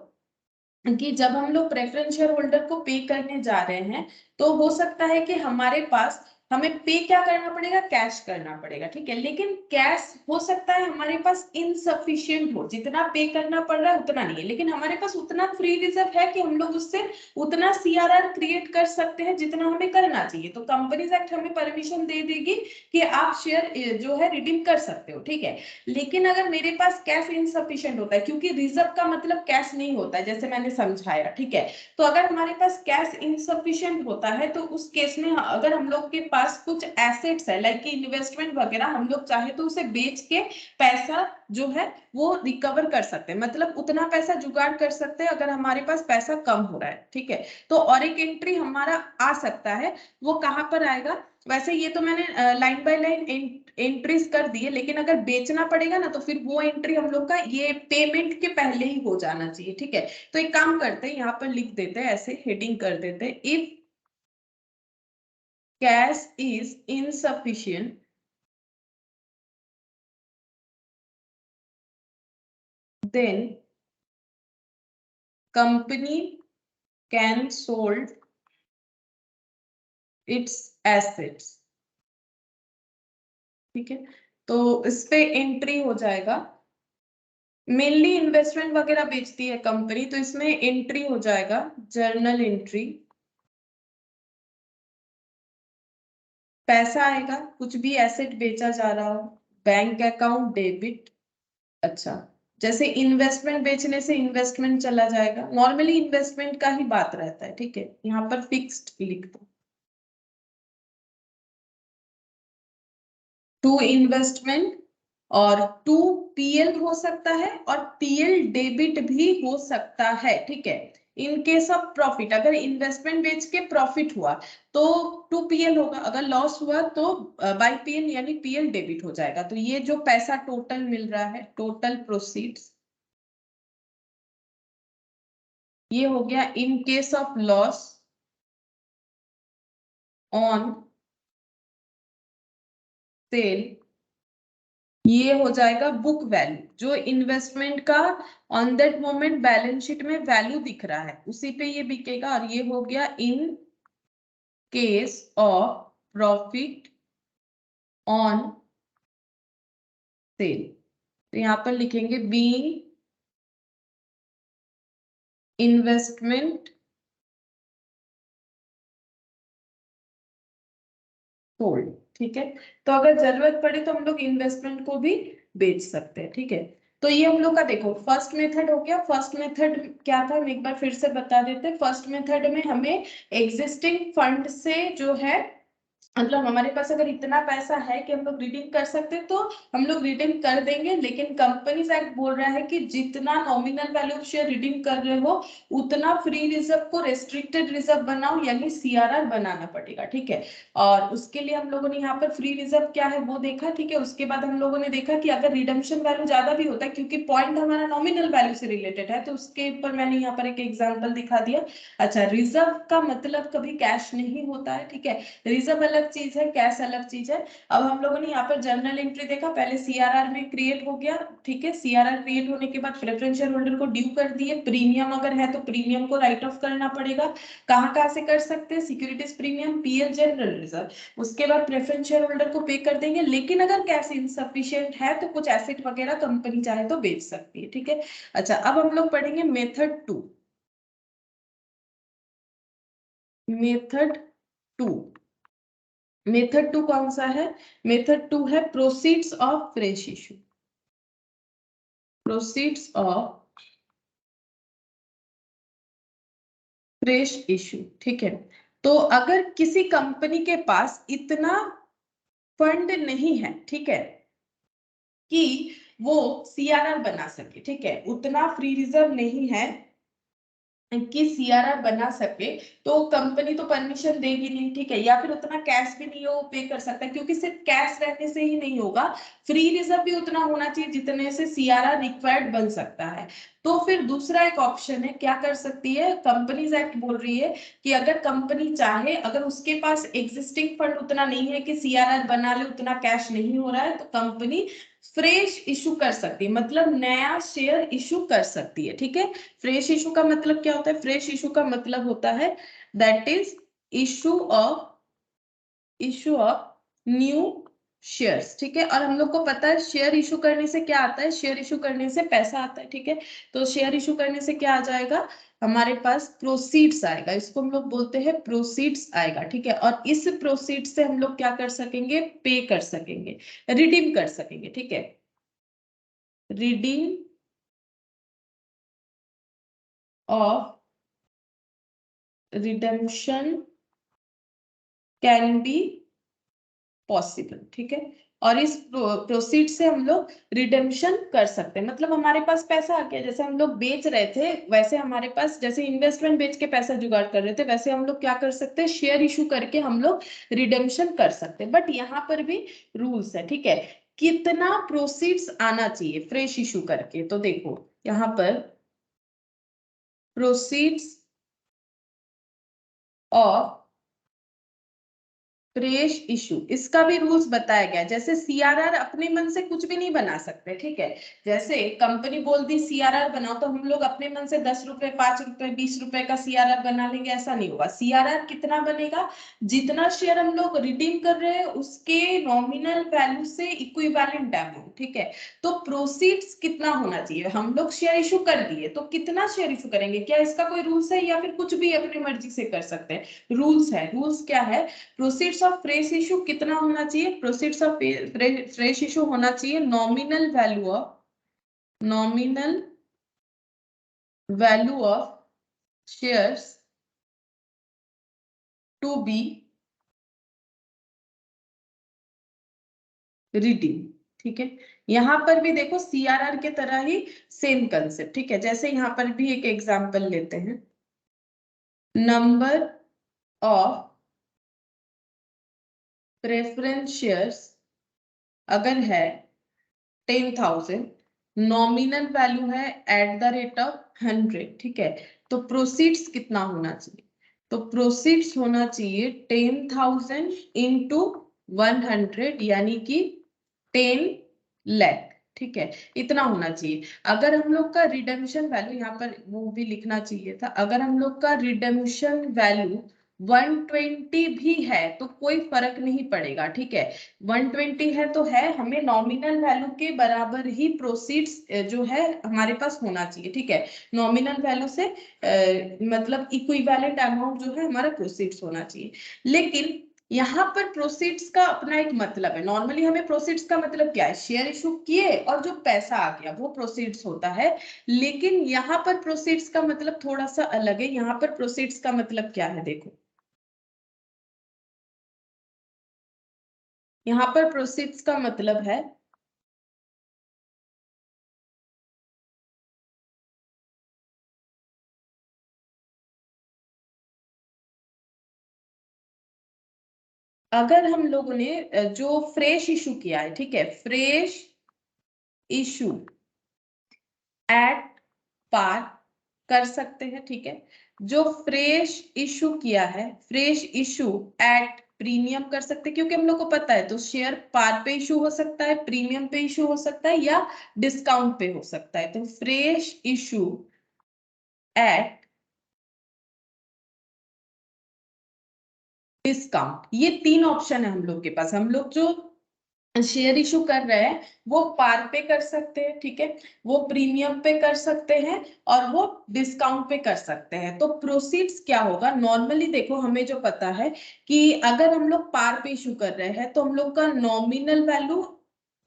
कि जब हम लोग प्रेफरेंस शेयर होल्डर को पे करने जा रहे हैं तो हो सकता है कि हमारे पास हमें पे क्या करना पड़ेगा, कैश करना पड़ेगा, ठीक है। लेकिन कैश हो सकता है हमारे पास इनसफिशिएंट हो, जितना पे करना पड़ रहा है उतना नहीं है, लेकिन हमारे पास उतना फ्री रिजर्व है कि हम लोग उससे उतना सीआरआर क्रिएट कर सकते हैं जितना हमें करना चाहिए। तो कंपनीज एक्ट हमें परमिशन दे देगी कि आप शेयर जो है रिडीम कर सकते हो, ठीक है। लेकिन अगर मेरे पास कैश इनसफिशिएंट होता है, क्योंकि रिजर्व का मतलब कैश नहीं होता है, जैसे मैंने समझाया, ठीक है। तो अगर हमारे पास कैश इनसफिशिएंट होता है तो उस केस में अगर हम लोग के पास कुछ एसेट्स है लाइक इन्वेस्टमेंट वगैरह, हम लोग चाहे तो उसे बेच के पैसा जो है वो रिकवर कर सकते हैं, मतलब उतना पैसा जुगाड़ कर सकते हैं अगर हमारे पास पैसा कम हो रहा है, ठीक है। तो और एक एंट्री हमारा आ सकता है, वो कहाँ पर आएगा, वैसे ये तो मैंने लाइन बाय लाइन एंट्रीज कर दी है, लेकिन अगर बेचना पड़ेगा ना तो फिर वो एंट्री हम लोग का ये पेमेंट के पहले ही हो जाना चाहिए, ठीक है। तो एक काम करते हैं, यहाँ पर लिख देते हैं, ऐसे हेडिंग कर देते हैं, if cash is insufficient then company can sold its assets, ठीक है। तो इस पे एंट्री हो जाएगा, मेनली इन्वेस्टमेंट वगैरह बेचती है कंपनी, तो इसमें एंट्री हो जाएगा जर्नल एंट्री, पैसा आएगा, कुछ भी एसेट बेचा जा रहा हो, बैंक अकाउंट डेबिट, अच्छा, जैसे इन्वेस्टमेंट बेचने से इन्वेस्टमेंट चला जाएगा, नॉर्मली इन्वेस्टमेंट का ही बात रहता है, ठीक है। यहाँ पर फिक्स्ड लिख दो, टू इन्वेस्टमेंट, और टू पीएल हो सकता है और पीएल डेबिट भी हो सकता है, ठीक है। इन केस ऑफ प्रॉफिट, अगर इन्वेस्टमेंट बेच के प्रॉफिट हुआ तो टू पीएल होगा, अगर लॉस हुआ तो बाय पीएल यानी पीएल डेबिट हो जाएगा। तो ये जो पैसा टोटल मिल रहा है, टोटल प्रोसीड्स, ये हो गया in case of loss on sale, ये हो जाएगा बुक वैल्यू, जो इन्वेस्टमेंट का on that moment balance sheet में वैल्यू दिख रहा है उसी पे ये बिकेगा, और ये हो गया in case of profit on sale. तो यहां पर लिखेंगे बीइंग इन्वेस्टमेंट सोल्ड, ठीक है। तो अगर जरूरत पड़े तो हम लोग इन्वेस्टमेंट को भी बेच सकते हैं, ठीक है। तो ये हम लोग का देखो फर्स्ट मेथड हो गया। फर्स्ट मेथड क्या था, हम एक बार फिर से बता देते। फर्स्ट मेथड में हमें एग्जिस्टिंग फंड से जो है, मतलब हमारे पास अगर इतना पैसा है कि हम लोग रिडीम कर सकते हैं तो हम लोग रिडीम कर देंगे, लेकिन कंपनीज एक्ट बोल रहा है कि जितना nominal value of share redeem कर रहे हो उतना फ्री रिजर्व को रेस्ट्रिक्टेड रिजर्व बनाओ, यानी सीआरआर बनाना पड़ेगा, ठीक है। और उसके लिए हम लोगों ने यहाँ पर फ्री रिजर्व क्या है वो देखा, ठीक है। उसके बाद हम लोगों ने देखा कि अगर रिडम्पशन वैल्यू ज्यादा भी होता है, क्योंकि पॉइंट हमारा नॉमिनल वैल्यू से रिलेटेड है, तो उसके ऊपर मैंने यहाँ पर एक एग्जाम्पल दिखा दिया। अच्छा, रिजर्व का मतलब कभी कैश नहीं होता है, ठीक है। रिजर्व अलग चीज है, कैश अलग चीज है। अब हम लोगों ने यहाँ पर जर्नल एंट्री देखा, पहले सीआरआर में क्रिएट हो गया, ठीक है। सीआरआर क्रिएट होने के बाद प्रेफरेंस शेयर होल्डर को ड्यू कर दिए, प्रीमियम अगर है तो प्रीमियम को राइट ऑफ करना पड़ेगा। कहाँ कहाँ से कर सकते हैं, securities premium, PL, general reserve. उसके बाद प्रेफरेंस शेयर होल्डर को पे कर देंगे, लेकिन अगर कैश इनसफिशिएंट है तो कुछ एसेट वगैरह कंपनी चाहे तो बेच सकती है, ठीक है। अच्छा, अब हम लोग पढ़ेंगे मेथड 2। मेथड 2, मेथड 2 कौन सा है, मेथड 2 है proceeds of fresh issue, proceeds of fresh issue, ठीक है। तो अगर किसी कंपनी के पास इतना फंड नहीं है, ठीक है, कि वो सीआरआर बना सके, ठीक है, उतना फ्री रिजर्व नहीं है कि सीआरआर बना सके, तो कंपनी तो परमिशन देगी नहीं, ठीक है। या फिर उतना कैश भी नहीं हो पे कर सकता, क्योंकि सिर्फ कैश रहने से ही नहीं होगा, फ्री रिजर्व भी उतना होना चाहिए जितने से सीआरआर रिक्वायर्ड बन सकता है। तो फिर दूसरा एक ऑप्शन है, क्या कर सकती है, कंपनीज एक्ट बोल रही है कि अगर कंपनी चाहे, अगर उसके पास एग्जिस्टिंग फंड उतना नहीं है कि सीआरआर बना ले, उतना कैश नहीं हो रहा है, तो कंपनी फ्रेश इशू कर सकती है, मतलब नया शेयर इशू कर सकती है, ठीक है। फ्रेश इशू का मतलब क्या होता है, फ्रेश इशू का मतलब होता है that is issue of issue of new shares, ठीक है। और हम लोग को पता है शेयर इशू करने से क्या आता है, शेयर इशू करने से पैसा आता है, ठीक है। तो शेयर इशू करने से क्या आ जाएगा, हमारे पास प्रोसीड्स आएगा, इसको हम लोग बोलते हैं प्रोसीड्स आएगा, ठीक है। और इस प्रोसीड्स से हम लोग क्या कर सकेंगे, पे कर सकेंगे, रिडीम कर सकेंगे, ठीक है। Redeem of redemption can be possible, ठीक है। और इस प्रोसीड से हम लोग रिडेम्पशन कर सकते हैं, मतलब हमारे पास पैसा आ गया, जैसे हम लोग बेच रहे थे वैसे हमारे पास, जैसे इन्वेस्टमेंट बेच के पैसा जुगाड़ कर रहे थे वैसे हम लोग क्या कर सकते हैं, शेयर इशू करके हम लोग रिडेम्पशन कर सकते हैं। बट यहाँ पर भी रूल्स है, ठीक है। कितना प्रोसीड्स आना चाहिए फ्रेश इशू करके, तो देखो यहाँ पर प्रोसीड्स ऑफ फ्रेश इशू, इसका भी रूल्स बताया गया। जैसे सीआरआर अपने मन से कुछ भी नहीं बना सकते, ठीक है। जैसे कंपनी बोल दी सीआरआर बनाओ, तो हम लोग अपने मन से 10 रुपए 5 रुपए 20 रुपए का सीआरआर बना लेंगे, ऐसा नहीं होगा। सीआरआर कितना बनेगा, जितना शेयर हम लोग रिडीम कर रहे हैं उसके नॉमिनल वैल्यू से इक्विवेलेंट अमाउंट, ठीक है। तो प्रोसीड्स कितना होना चाहिए, हम लोग शेयर इशू कर दिए तो कितना शेयर इशू करेंगे, क्या इसका कोई रूल्स है या फिर कुछ भी अपनी मर्जी से कर सकते हैं, रूल्स है। रूल्स क्या है, प्रोसीड्स ऑफ फ्रेश इशू कितना होना चाहिए, प्रोसीड्स ऑफ फ्रेश इशू होना चाहिए nominal value of shares to be redeem, ठीक है। यहां पर भी देखो सीआरआर के तरह ही सेम कंसेप्ट, ठीक है। जैसे यहां पर भी एक एग्जांपल लेते हैं, नंबर ऑफ प्रेफरेंस शेयर्स अगर है 10,000, नॉमिनल वैल्यू है @100, ठीक है। तो प्रोसीड्स कितना होना चाहिए, तो प्रोसीड्स होना चाहिए 10,000 इंटू 100 यानी कि 10 लाख, ठीक है। इतना होना चाहिए। अगर हम लोग का रिडेम्पशन वैल्यू, यहाँ पर वो भी लिखना चाहिए था, अगर हम लोग का रिडेम्पशन वैल्यू 120 भी है तो कोई फर्क नहीं पड़ेगा, ठीक है। 120 है तो है, हमें नॉमिनल वैल्यू के बराबर ही प्रोसीड्स जो है हमारे पास होना चाहिए, ठीक है। नॉमिनल वैल्यू से मतलब इक्विवेलेंट अमाउंट जो है हमारा प्रोसीड्स होना चाहिए। लेकिन यहाँ पर प्रोसीड्स का अपना एक मतलब है। नॉर्मली हमें प्रोसीड्स का मतलब क्या है, शेयर इशू किए और जो पैसा आ गया वो प्रोसीड्स होता है। लेकिन यहाँ पर प्रोसीड्स का मतलब थोड़ा सा अलग है। यहाँ पर प्रोसीड्स का मतलब क्या है, देखो यहाँ पर प्रोसीड्स का मतलब है अगर हम लोगों ने जो फ्रेश इशू किया है, ठीक है, फ्रेश इशू एट पार कर सकते हैं, ठीक है। जो फ्रेश इशू किया है, फ्रेश इशू एट प्रीमियम कर सकते हैं, क्योंकि हम लोग को पता है तो शेयर पार पे इशू हो सकता है, प्रीमियम पे इशू हो सकता है या डिस्काउंट पे हो सकता है। तो फ्रेश इशू एट डिस्काउंट, ये 3 ऑप्शन है हम लोग के पास। हम लोग जो शेयर इशू कर रहे हैं वो पार पे कर सकते हैं, ठीक है, वो प्रीमियम पे कर सकते हैं और वो डिस्काउंट पे कर सकते हैं। तो प्रोसीड्स क्या होगा, नॉर्मली देखो हमें जो पता है कि अगर हम लोग पार पे इशू कर रहे हैं तो हम लोग का नॉमिनल वैल्यू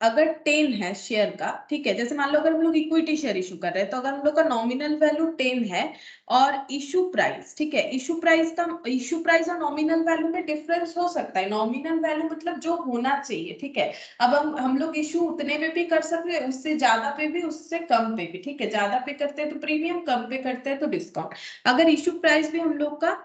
अगर 10 है शेयर का, ठीक है, जैसे मान लो अगर हम लोग इक्विटी शेयर इशू कर रहे हैं तो अगर हम लोग का नॉमिनल वैल्यू 10 है और इशू प्राइस, ठीक है, इशू प्राइस और नॉमिनल वैल्यू में डिफरेंस हो सकता है। नॉमिनल वैल्यू मतलब जो होना चाहिए, ठीक है। अब हम लोग इशू उतने में भी कर सकते हैं, उससे ज्यादा पे भी, उससे कम पे भी, ठीक है। ज्यादा पे करते हैं तो प्रीमियम, कम पे करते हैं तो डिस्काउंट। अगर इशू प्राइस भी हम लोग का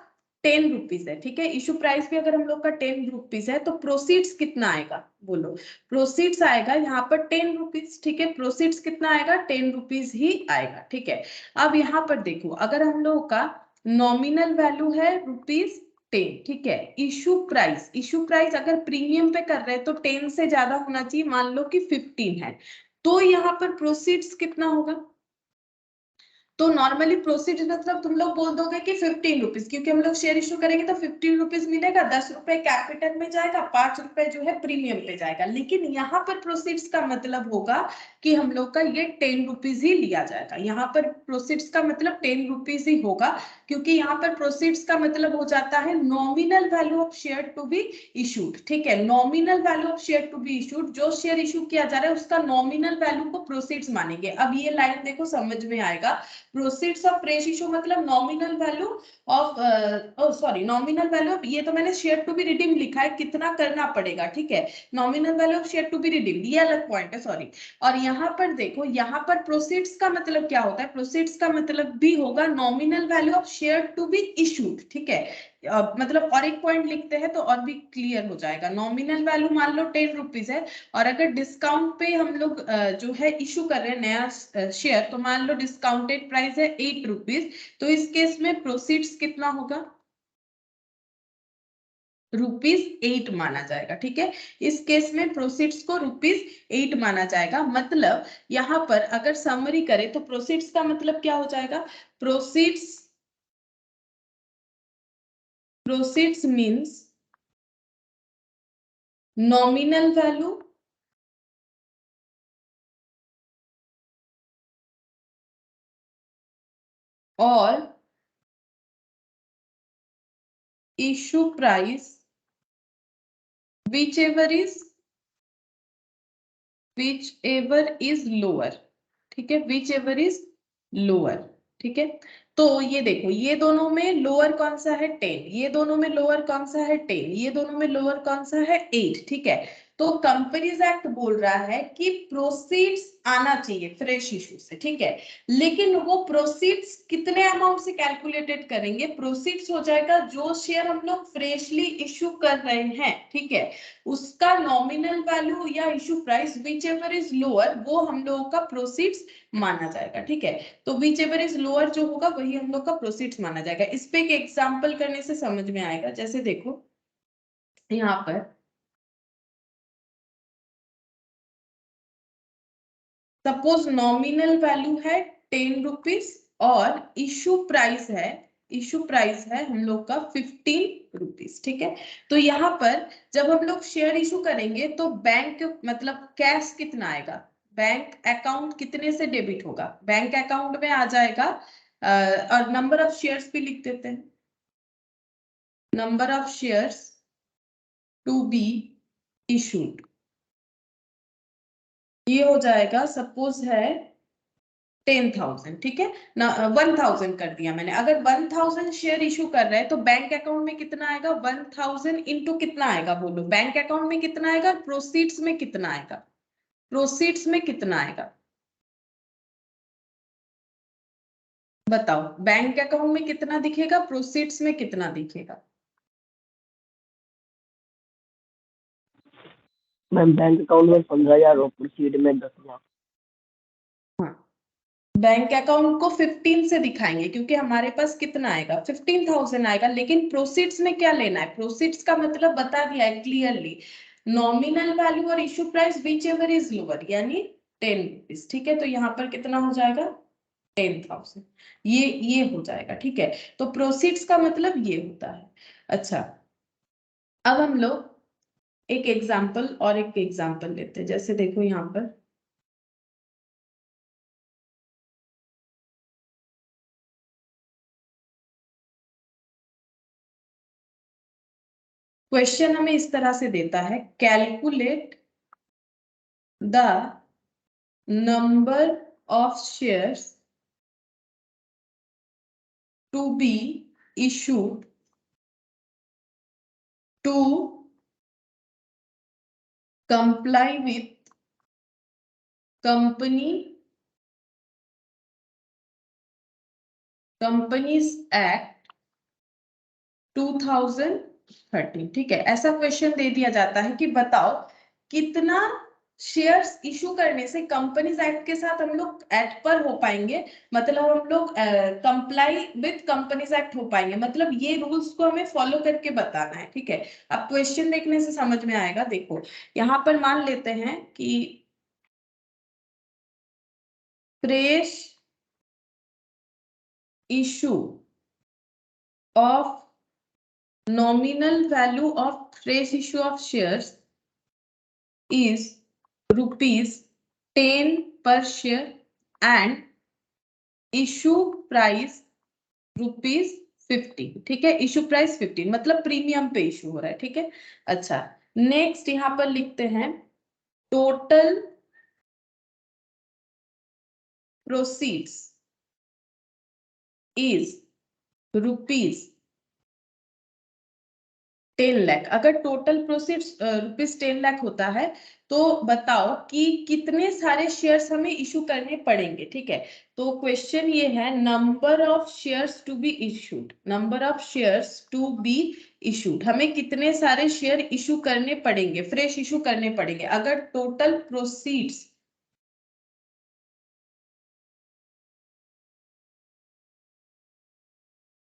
10 रुपीज है, ठीक है, इशू प्राइस भी अगर हम लोग का 10 रुपीज है तो प्रोसीड्स कितना आएगा, बोलो। प्रोसीड्स आएगा यहाँ पर 10 रुपीज, ठीक है। प्रोसीड्स कितना आएगा, 10 रुपीज ही आएगा, ठीक है। अब यहाँ पर देखो अगर हम लोग का नॉमिनल वैल्यू है ₹10, ठीक है। इशू प्राइस अगर प्रीमियम पे कर रहे हैं तो 10 से ज्यादा होना चाहिए, मान लो कि 15 है, तो यहाँ पर प्रोसीड्स कितना होगा, तो नॉर्मली प्रोसीड मतलब तुम लोग बोल दोगे कि 15 रुपीज, क्योंकि हम लोग शेयर इशू करेंगे तो 15 रुपीज मिलेगा, 10 रुपए कैपिटल में जाएगा, 5 रुपए जो है प्रीमियम पे जाएगा। लेकिन यहाँ पर प्रोसीड्स का मतलब होगा कि हम लोग का ये 10 रुपीज ही लिया जाएगा। यहाँ पर प्रोसीड्स का मतलब 10 रुपीज ही होगा, क्योंकि यहाँ पर प्रोसीड्स का मतलब हो जाता है nominal value of share to be issued. ठीक है, nominal value of share to be issued, जो शेयर इशू किया जा रहा है उसका नॉमिनल वैल्यू को प्रोसीड्स मानेंगे। अब ये लाइन देखो समझ में आएगा, प्रोसीड्स ऑफ फ्रेश इशू मतलब nominal value of sorry nominal value of, ये तो मैंने शेयर टू बी रिडीम लिखा है, कितना करना पड़ेगा। ठीक है, nominal value of share to be redeem, ये अलग पॉइंट है, सॉरी। और यहाँ पर देखो, यहाँ पर प्रोसीड्स का मतलब क्या होता है, प्रोसीड्स का मतलब भी होगा nominal value of share to be issued. ठीक है, मतलब और एक पॉइंट लिखते हैं तो और भी क्लियर हो जाएगा। नॉमिनल वैल्यू मान लो 10 रुपीज है, और अगर डिस्काउंट पे हम लोग जो है इशू कर रहे हैं नया शेयर, तो मान लो डिस्काउंटेड प्राइस है 8 रुपीज, तो इस केस में प्रोसीड्स कितना होगा, ₹8 माना जाएगा। ठीक है, इस केस में प्रोसीड्स को ₹8 माना जाएगा। मतलब यहां पर अगर समरी करें तो प्रोसीड्स का मतलब क्या हो जाएगा, प्रोसीड्स मीन्स नॉमिनल वैल्यू और issue price whichever is lower। ठीक है, whichever is lower। ठीक है, तो ये देखो, ये दोनों में लोअर कौन सा है 10, ये दोनों में लोअर कौन सा है 10, ये दोनों में लोअर कौन सा है 8। ठीक है, तो कंपनीज एक्ट बोल रहा है कि प्रोसीड्स आना चाहिए फ्रेश इशू से। ठीक है, लेकिन वो प्रोसीड्स कितने अमाउंट से कैलकुलेटेड करेंगे, प्रोसीड्स हो जाएगा जो शेयर हम लोग फ्रेशली इशू कर रहे हैं। ठीक है, उसका नॉमिनल वैल्यू या issue price whichever is lower, वो हम लोगों का प्रोसीड्स माना जाएगा। ठीक है, तो विच एवर इज लोअर जो होगा वही हम लोग का प्रोसीड्स माना जाएगा। इस पे एक एग्जांपल करने से समझ में आएगा। जैसे देखो यहाँ पर सपोज नॉमिनल वैल्यू है 10 रुपीज और इशू प्राइस है हम लोग का 15 रुपीज। ठीक है, तो यहाँ पर जब हम लोग शेयर इशू करेंगे तो बैंक मतलब कैश कितना आएगा, बैंक अकाउंट कितने से डेबिट होगा, बैंक अकाउंट में आ जाएगा और नंबर ऑफ शेयर्स भी लिख देते हैं, number of shares to be issued, ये हो जाएगा सपोज है 10,000। ठीक है ना, 1,000 कर दिया मैंने। अगर 1,000 शेयर इशू कर रहे हैं तो बैंक अकाउंट में कितना आएगा, 1,000 इंटू कितना आएगा, बोलो बैंक अकाउंट में कितना आएगा, प्रोसीड्स में कितना आएगा, प्रोसीड्स में कितना आएगा बताओ, बैंक अकाउंट में कितना दिखेगा, प्रोसीड्स में कितना दिखेगा। मैम बैंक अकाउंट में 15,000 और प्रोसीड में 10,000। बैंक अकाउंट को 15 से दिखाएंगे क्योंकि हमारे पास कितना आएगा, 15,000 आएगा। लेकिन प्रोसीड्स में क्या लेना है, प्रोसीड्स का मतलब बता दिया है क्लियरली, नॉमिनल वैल्यू और issue price whichever is lower, यानी 10 रुपीज। ठीक है, तो यहाँ पर कितना हो जाएगा 10,000, ये हो जाएगा। ठीक है, तो प्रोसीड्स का मतलब ये होता है। अच्छा, अब हम लोग एक एग्जाम्पल और एक एग्जाम्पल लेते हैं। जैसे देखो यहाँ पर क्वेश्चन हमें इस तरह से देता है, calculate the number of shares to be issued to comply with Companies Act 2013। ठीक है, ऐसा क्वेश्चन दे दिया जाता है कि बताओ कितना शेयर्स इशू करने से कंपनीज एक्ट के साथ हम लोग एट पर हो पाएंगे, मतलब हम लोग कंप्लाई विद कंपनीज एक्ट हो पाएंगे, मतलब ये रूल्स को हमें फॉलो करके बताना है। ठीक है, अब क्वेश्चन देखने से समझ में आएगा। देखो यहाँ पर मान लेते हैं कि fresh issue of nominal value of fresh issue of shares is rupees 10 per share and issue price rupees 15। ठीक है, इशू प्राइस 15 मतलब प्रीमियम पे इशू हो रहा है। ठीक है, अच्छा नेक्स्ट यहां पर लिखते हैं total proceeds is rupees 10 lakh. अगर टोटल प्रोसीड्स रुपीज 10 लाख होता है तो बताओ कि कितने सारे शेयर्स हमें इशू करने पड़ेंगे। ठीक है, तो क्वेश्चन ये है number of shares to be issued, number of shares to be issued, हमें कितने सारे शेयर इशू करने पड़ेंगे, फ्रेश इशू करने पड़ेंगे अगर टोटल प्रोसीड्स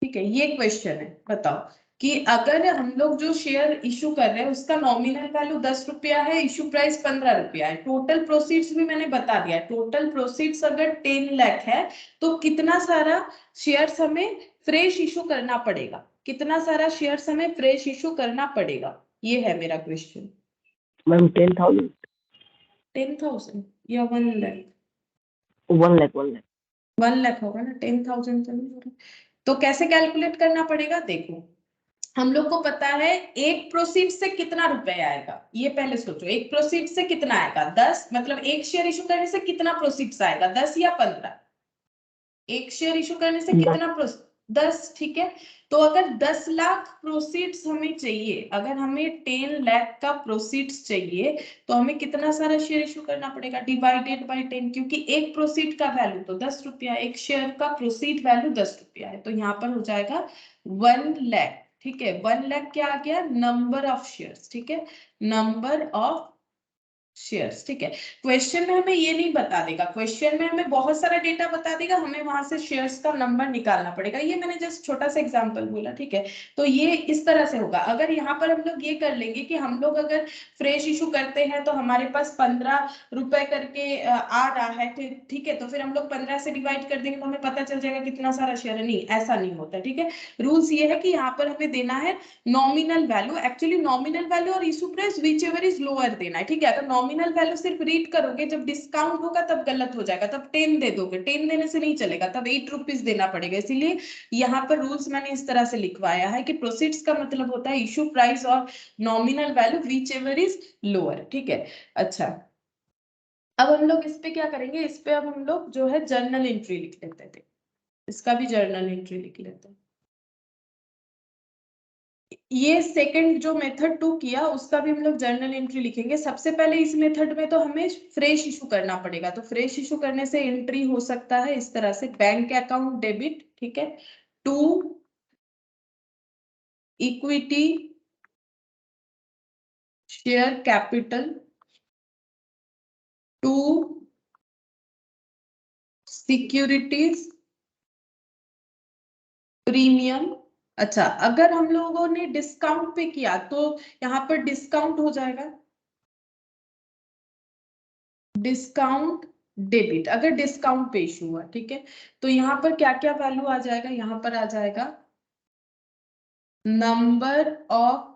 ठीक है, ये क्वेश्चन है। बताओ कि अगर हम लोग जो शेयर इशू कर रहे हैं उसका नॉमिनल वैल्यू 10 रुपया है, इशू प्राइस 15 रुपया है, टोटल प्रोसीड्स भी मैंने बता दिया, टोटल प्रोसीड्स अगर 10 लाख है तो कितना सारा शेयर्स हमें फ्रेश इशू करना पड़ेगा, कितना सारा शेयर्स हमें फ्रेश इशू करना पड़ेगा, ये है मेरा क्वेश्चन। मैम 10,000 10,000 या 1 लाख? 1 लाख 1 लाख 1 लाख होगा ना, 10,000 तो नहीं होगा। तो कैसे कैलकुलेट करना पड़ेगा, देखो हम लोग को पता है एक प्रोसीड से कितना रुपए आएगा, ये पहले सोचो एक प्रोसीड से कितना आएगा 10, मतलब एक शेयर इशू करने से कितना प्रोसीड्स आएगा 10 या 15? एक शेयर इशू करने से 10 कितना 10। ठीक है, तो अगर 10 लाख प्रोसीड्स हमें चाहिए, अगर हमें 10 लाख का प्रोसीड्स चाहिए तो हमें कितना सारा शेयर इशू करना पड़ेगा, डिवाइडेड बाय 10, क्योंकि एक प्रोसीड का वैल्यू तो 10 रुपया, एक शेयर का प्रोसीड वैल्यू 10 रुपया है, तो यहाँ पर हो जाएगा 1 लाख। ठीक है, 1 लाख क्या आ गया, नंबर ऑफ शेयर्स। ठीक है, नंबर ऑफ शेयर्स। ठीक है, क्वेश्चन में हमें ये नहीं बता देगा, क्वेश्चन में हमें बहुत सारा डेटा बता देगा, हमें वहां से शेयर्स का नंबर निकालना पड़ेगा, ये मैंने जस्ट छोटा सा एग्जांपल बोला। ठीक है, तो ये इस तरह से होगा। अगर यहाँ पर हम लोग ये कर लेंगे कि हम लोग अगर फ्रेश इशू करते हैं तो हमारे पास 15 रुपए करके आ रहा है, ठीक है, तो फिर हम लोग 15 से डिवाइड कर देंगे तो हमें पता चल जाएगा कितना सारा शेयर है। नहीं, ऐसा नहीं होता। ठीक है, रूल्स ये है कि यहाँ पर हमें देना है nominal value, actually nominal value और issue price whichever is lower देना है। ठीक है, अगर नॉमिनल वैल्यू सिर्फ रीड करोगे, जब डिस्काउंट होगा तब गलत हो जाएगा, तब 10 दे दोगे, 10 देने से नहीं चलेगा, तब 8 रुपीज देना पड़ेगा। इसीलिए यहाँ पर रूल्स मैंने इस तरह से लिखवाया है कि प्रोसीड्स का मतलब होता है इशू प्राइस और nominal value which ever is lower. ठीक है, अच्छा अब हम लोग इस पे क्या करेंगे, इस पे अब हम लोग जो है जर्नल एंट्री लिख लेते थे, इसका भी जर्नल एंट्री लिख लेते हैं। ये सेकंड जो मेथड 2 किया उसका भी हम लोग जर्नल एंट्री लिखेंगे। सबसे पहले इस मेथड में तो हमें फ्रेश इशू करना पड़ेगा, तो फ्रेश इशू करने से एंट्री हो सकता है इस तरह से, बैंक अकाउंट डेबिट, ठीक है, to equity share capital, to securities premium. अच्छा, अगर हम लोगों ने डिस्काउंट पे किया तो यहाँ पर डिस्काउंट हो जाएगा, डिस्काउंट डेबिट, अगर डिस्काउंट पे इशू हुआ। ठीक है, तो यहाँ पर क्या क्या वैल्यू आ जाएगा, यहाँ पर आ जाएगा number of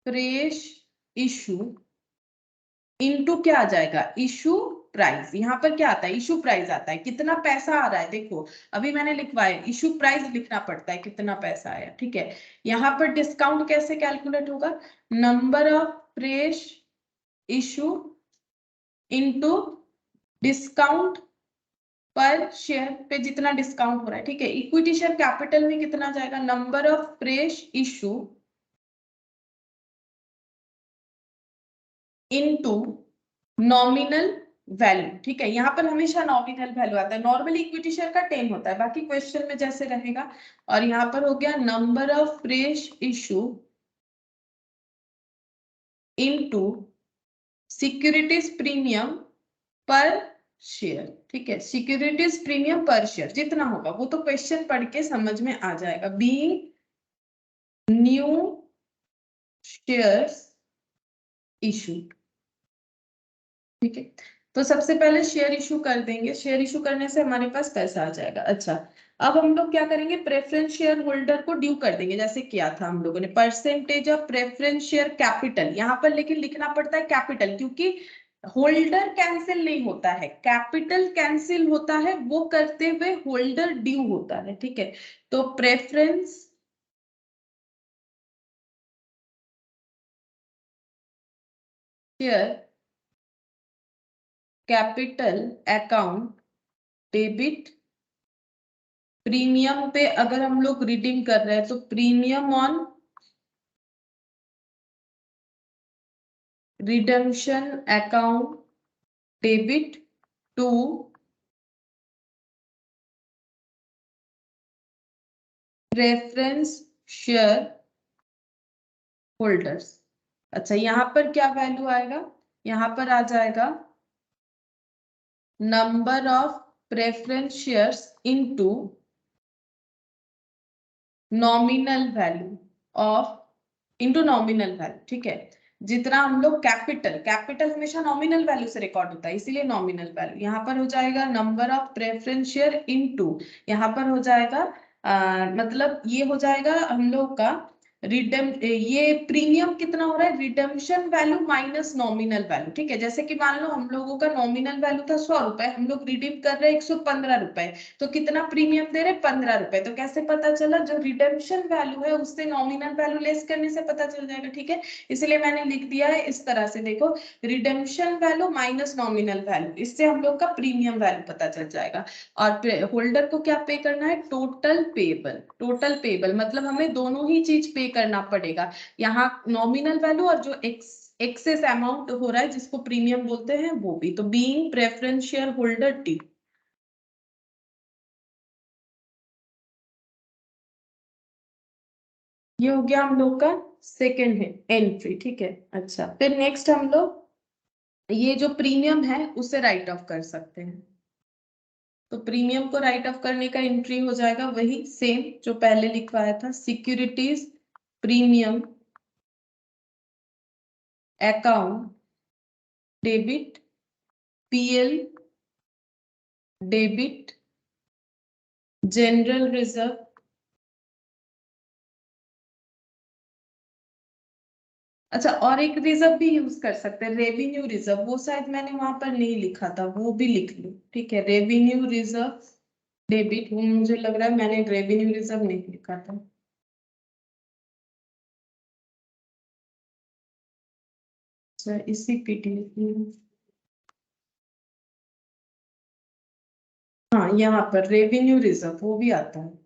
fresh issue into क्या आ जाएगा, इशू प्राइस। यहाँ पर क्या आता है, इशू प्राइस आता है, कितना पैसा आ रहा है। देखो अभी मैंने लिखवाया इशू प्राइस लिखना पड़ता है, कितना पैसा आया। ठीक है, यहाँ पर डिस्काउंट कैसे कैलकुलेट होगा, number of fresh issue into discount पर शेयर पे जितना डिस्काउंट हो रहा है। ठीक है, इक्विटी शेयर कैपिटल में कितना जाएगा, number of fresh issue into nominal value. ठीक है, यहाँ पर हमेशा नॉमिनल वैल्यू आता है, नॉर्मल इक्विटी शेयर का 10 होता है, बाकी क्वेश्चन में जैसे रहेगा। और यहाँ पर हो गया number of fresh issue into securities premium पर शेयर। ठीक है, सिक्योरिटीज प्रीमियम पर शेयर जितना होगा वो तो क्वेश्चन पढ़ के समझ में आ जाएगा। Being new shares issue. ठीक है, तो सबसे पहले शेयर इशू कर देंगे, शेयर इशू करने से हमारे पास पैसा आ जाएगा। अच्छा, अब हम लोग क्या करेंगे, प्रेफरेंस शेयर होल्डर को ड्यू कर देंगे, जैसे किया था हम लोगों ने, percentage of preference share capital, यहाँ पर लेकिन लिखना पड़ता है कैपिटल, क्योंकि होल्डर कैंसिल नहीं होता है, कैपिटल कैंसिल होता है, वो करते हुए होल्डर ड्यू होता है, ठीक है। तो preference share capital account debit, premium पे अगर हम लोग रिडीम कर रहे हैं तो premium on redemption account debit to preference share holders. अच्छा, यहां पर क्या वैल्यू आएगा, यहां पर आ जाएगा number of preference shares into nominal value of, into nominal value, ठीक है। जितना हम लोग कैपिटल, कैपिटल हमेशा नॉमिनल वैल्यू से रिकॉर्ड होता है, इसीलिए नॉमिनल वैल्यू, यहाँ पर हो जाएगा number of preference share into, यहाँ पर हो जाएगा मतलब ये हो जाएगा हम लोग का रिडम, ये प्रीमियम कितना हो रहा है, redemption value minus nominal value, ठीक है। जैसे कि मान लो हम लोगों का नॉमिनल वैल्यू था 100 रुपए, हम लोग रिडीम कर रहे हैं 115 रुपए, तो कितना प्रीमियम दे रहे, 15 रुपए। तो कैसे पता चला, जो रिडेम्पशन वैल्यू है उससे नॉमिनल वैल्यू लेस करने से पता चल जाएगा, ठीक है। इसलिए मैंने लिख दिया है इस तरह से, देखो, redemption value minus nominal value, इससे हम लोग का प्रीमियम वैल्यू पता चल जाएगा। और होल्डर को क्या पे करना है, टोटल पेबल, टोटल पेबल मतलब हमें दोनों ही चीज पे करना पड़ेगा, यहाँ नॉमिनल वैल्यू और जो एक्सेस अमाउंट हो रहा है जिसको प्रीमियम बोलते हैं वो भी। तो being preference share holder T, ये हो गया हम लोग का सेकेंड है एंट्री, ठीक है। अच्छा, फिर नेक्स्ट हम लोग ये जो प्रीमियम है उसे राइट ऑफ कर सकते हैं। तो प्रीमियम को राइट ऑफ करने का एंट्री हो जाएगा वही सेम जो पहले लिखवाया था, securities premium account debit PL debit general reserve. अच्छा, और एक रिजर्व भी यूज कर सकते हैं, रेवेन्यू रिजर्व, वो शायद मैंने वहां पर नहीं लिखा था, वो भी लिख लो, ठीक है। रेवेन्यू रिजर्व डेबिट, वो मुझे लग रहा है मैंने रेवेन्यू रिजर्व नहीं लिखा था। अच्छा, इसी पीडीएफ में, हाँ यहाँ पर रेवेन्यू रिजर्व वो भी आता है।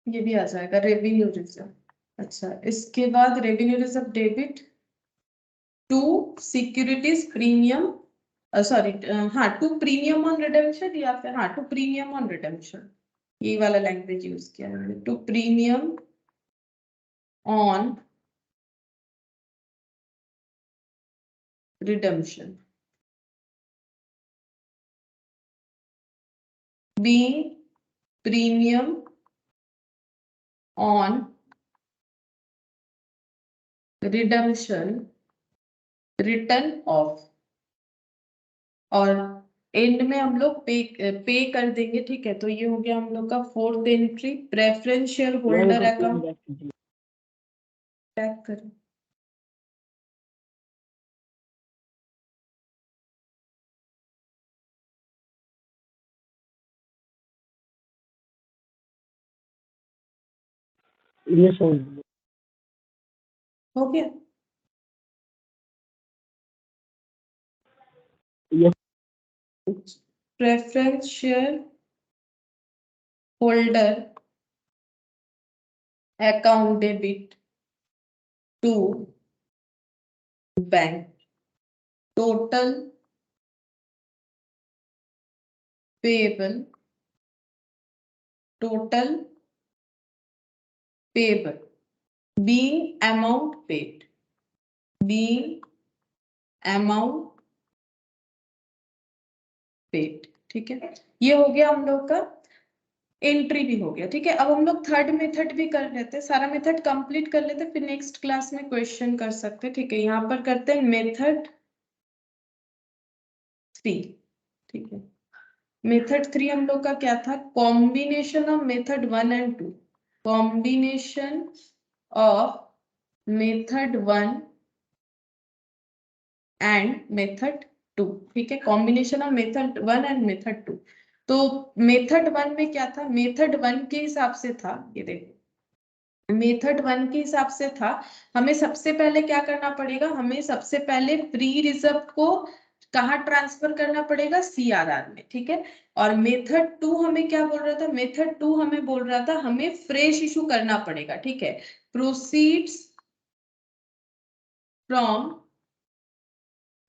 ये भी आ जाएगा रेवेन्यू रिजर्व। अच्छा, इसके बाद revenue reserve debit to securities premium, sorry, हाँ, टू प्रीमियम ऑन रिडेम्पशन, या फिर हाँ टू प्रीमियम ऑन रिडेम्पशन, ये वाला लैंग्वेज यूज किया है मैंने, to premium on redemption being premium on redemption return of, और एंड में हम लोग पे कर देंगे, ठीक है। तो ये हो गया हम लोग का फोर्थ एंट्री, प्रेफरेंस शेयर मैम होल्डर इसको अकाउंट। बैक कीजिए। टैग करें, ये सुन, हो गया। ये preference share holder account debit to bank, total payable, total payable being amount paid, being amount paid, ठीक है। ये हो गया हम लोग का एंट्री भी हो गया, ठीक है। अब हम लोग थर्ड मेथड भी कर लेते हैं, सारा मेथड कंप्लीट कर लेते हैं, फिर नेक्स्ट क्लास में क्वेश्चन कर सकते हैं, ठीक है। यहाँ पर करते हैं मेथड 3, ठीक है। मेथड 3 हम लोग का क्या था, combination of method 1 and 2, combination of method 1 and method 2, ठीक है। Combination of method 1 and method 2। तो मेथड 1 में क्या था, मेथड 1 के हिसाब से था, ये देखो मेथड 1 के हिसाब से था, हमें सबसे पहले क्या करना पड़ेगा, हमें सबसे पहले फ्री रिजर्व को कहाँ ट्रांसफर करना पड़ेगा, सीआरआर में, ठीक है। और मेथड 2 हमें क्या बोल रहा था, मेथड 2 हमें बोल रहा था हमें फ्रेश इशू करना पड़ेगा, ठीक है। प्रोसीड्स फ्रॉम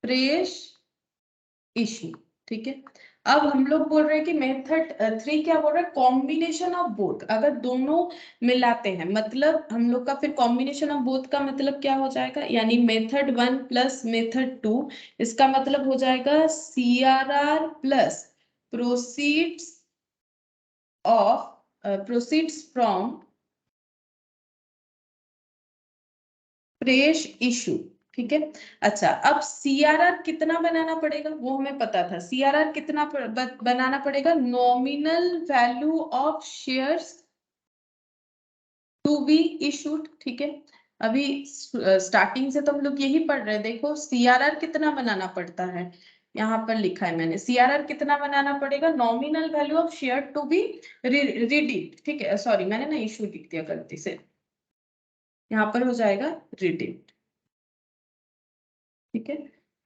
फ्रेश इशू, ठीक है। अब हम लोग बोल रहे हैं कि मेथड 3 क्या बोल रहा है, कॉम्बिनेशन ऑफ बोथ, अगर दोनों मिलाते हैं, मतलब हम लोग का फिर कॉम्बिनेशन ऑफ बोथ का मतलब क्या हो जाएगा, यानी मेथड 1 प्लस मेथड 2, इसका मतलब हो जाएगा CRR plus proceeds proceeds from fresh issue, ठीक है। अच्छा, अब सीआरआर कितना बनाना पड़ेगा वो हमें पता था, सीआरआर कितना बनाना पड़ेगा, nominal value of shares to be issued, ठीक है। अभी स्टार्टिंग से तो हम लोग यही पढ़ रहे हैं, देखो सीआरआर कितना बनाना पड़ता है, यहाँ पर लिखा है मैंने, सीआरआर कितना बनाना पड़ेगा, nominal value of share to be redeemed, ठीक है। सॉरी, मैंने ना इशू लिख दिया गलती से, यहाँ पर हो जाएगा रिडीम्ड, ठीक है।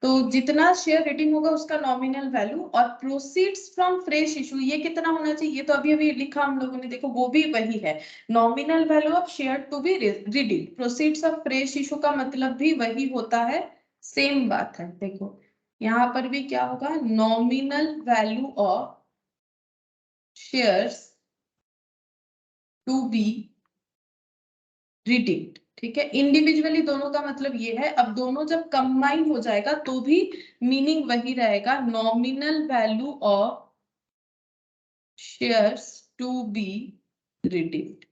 तो जितना शेयर रेटिंग होगा उसका नॉमिनल वैल्यू, और प्रोसीड्स फ्रॉम फ्रेश इशू ये कितना होना चाहिए, ये तो अभी अभी लिखा हम लोगों ने, देखो वो भी वही है, nominal value of share to be redeem, proceeds of fresh issue का मतलब भी वही होता है, सेम बात है। देखो यहाँ पर भी क्या होगा, nominal value of shares to be redeemed, ठीक है। इंडिविजुअली दोनों का मतलब ये है, अब दोनों जब कंबाइन हो जाएगा तो भी मीनिंग वही रहेगा, nominal value of shares to be redeemed.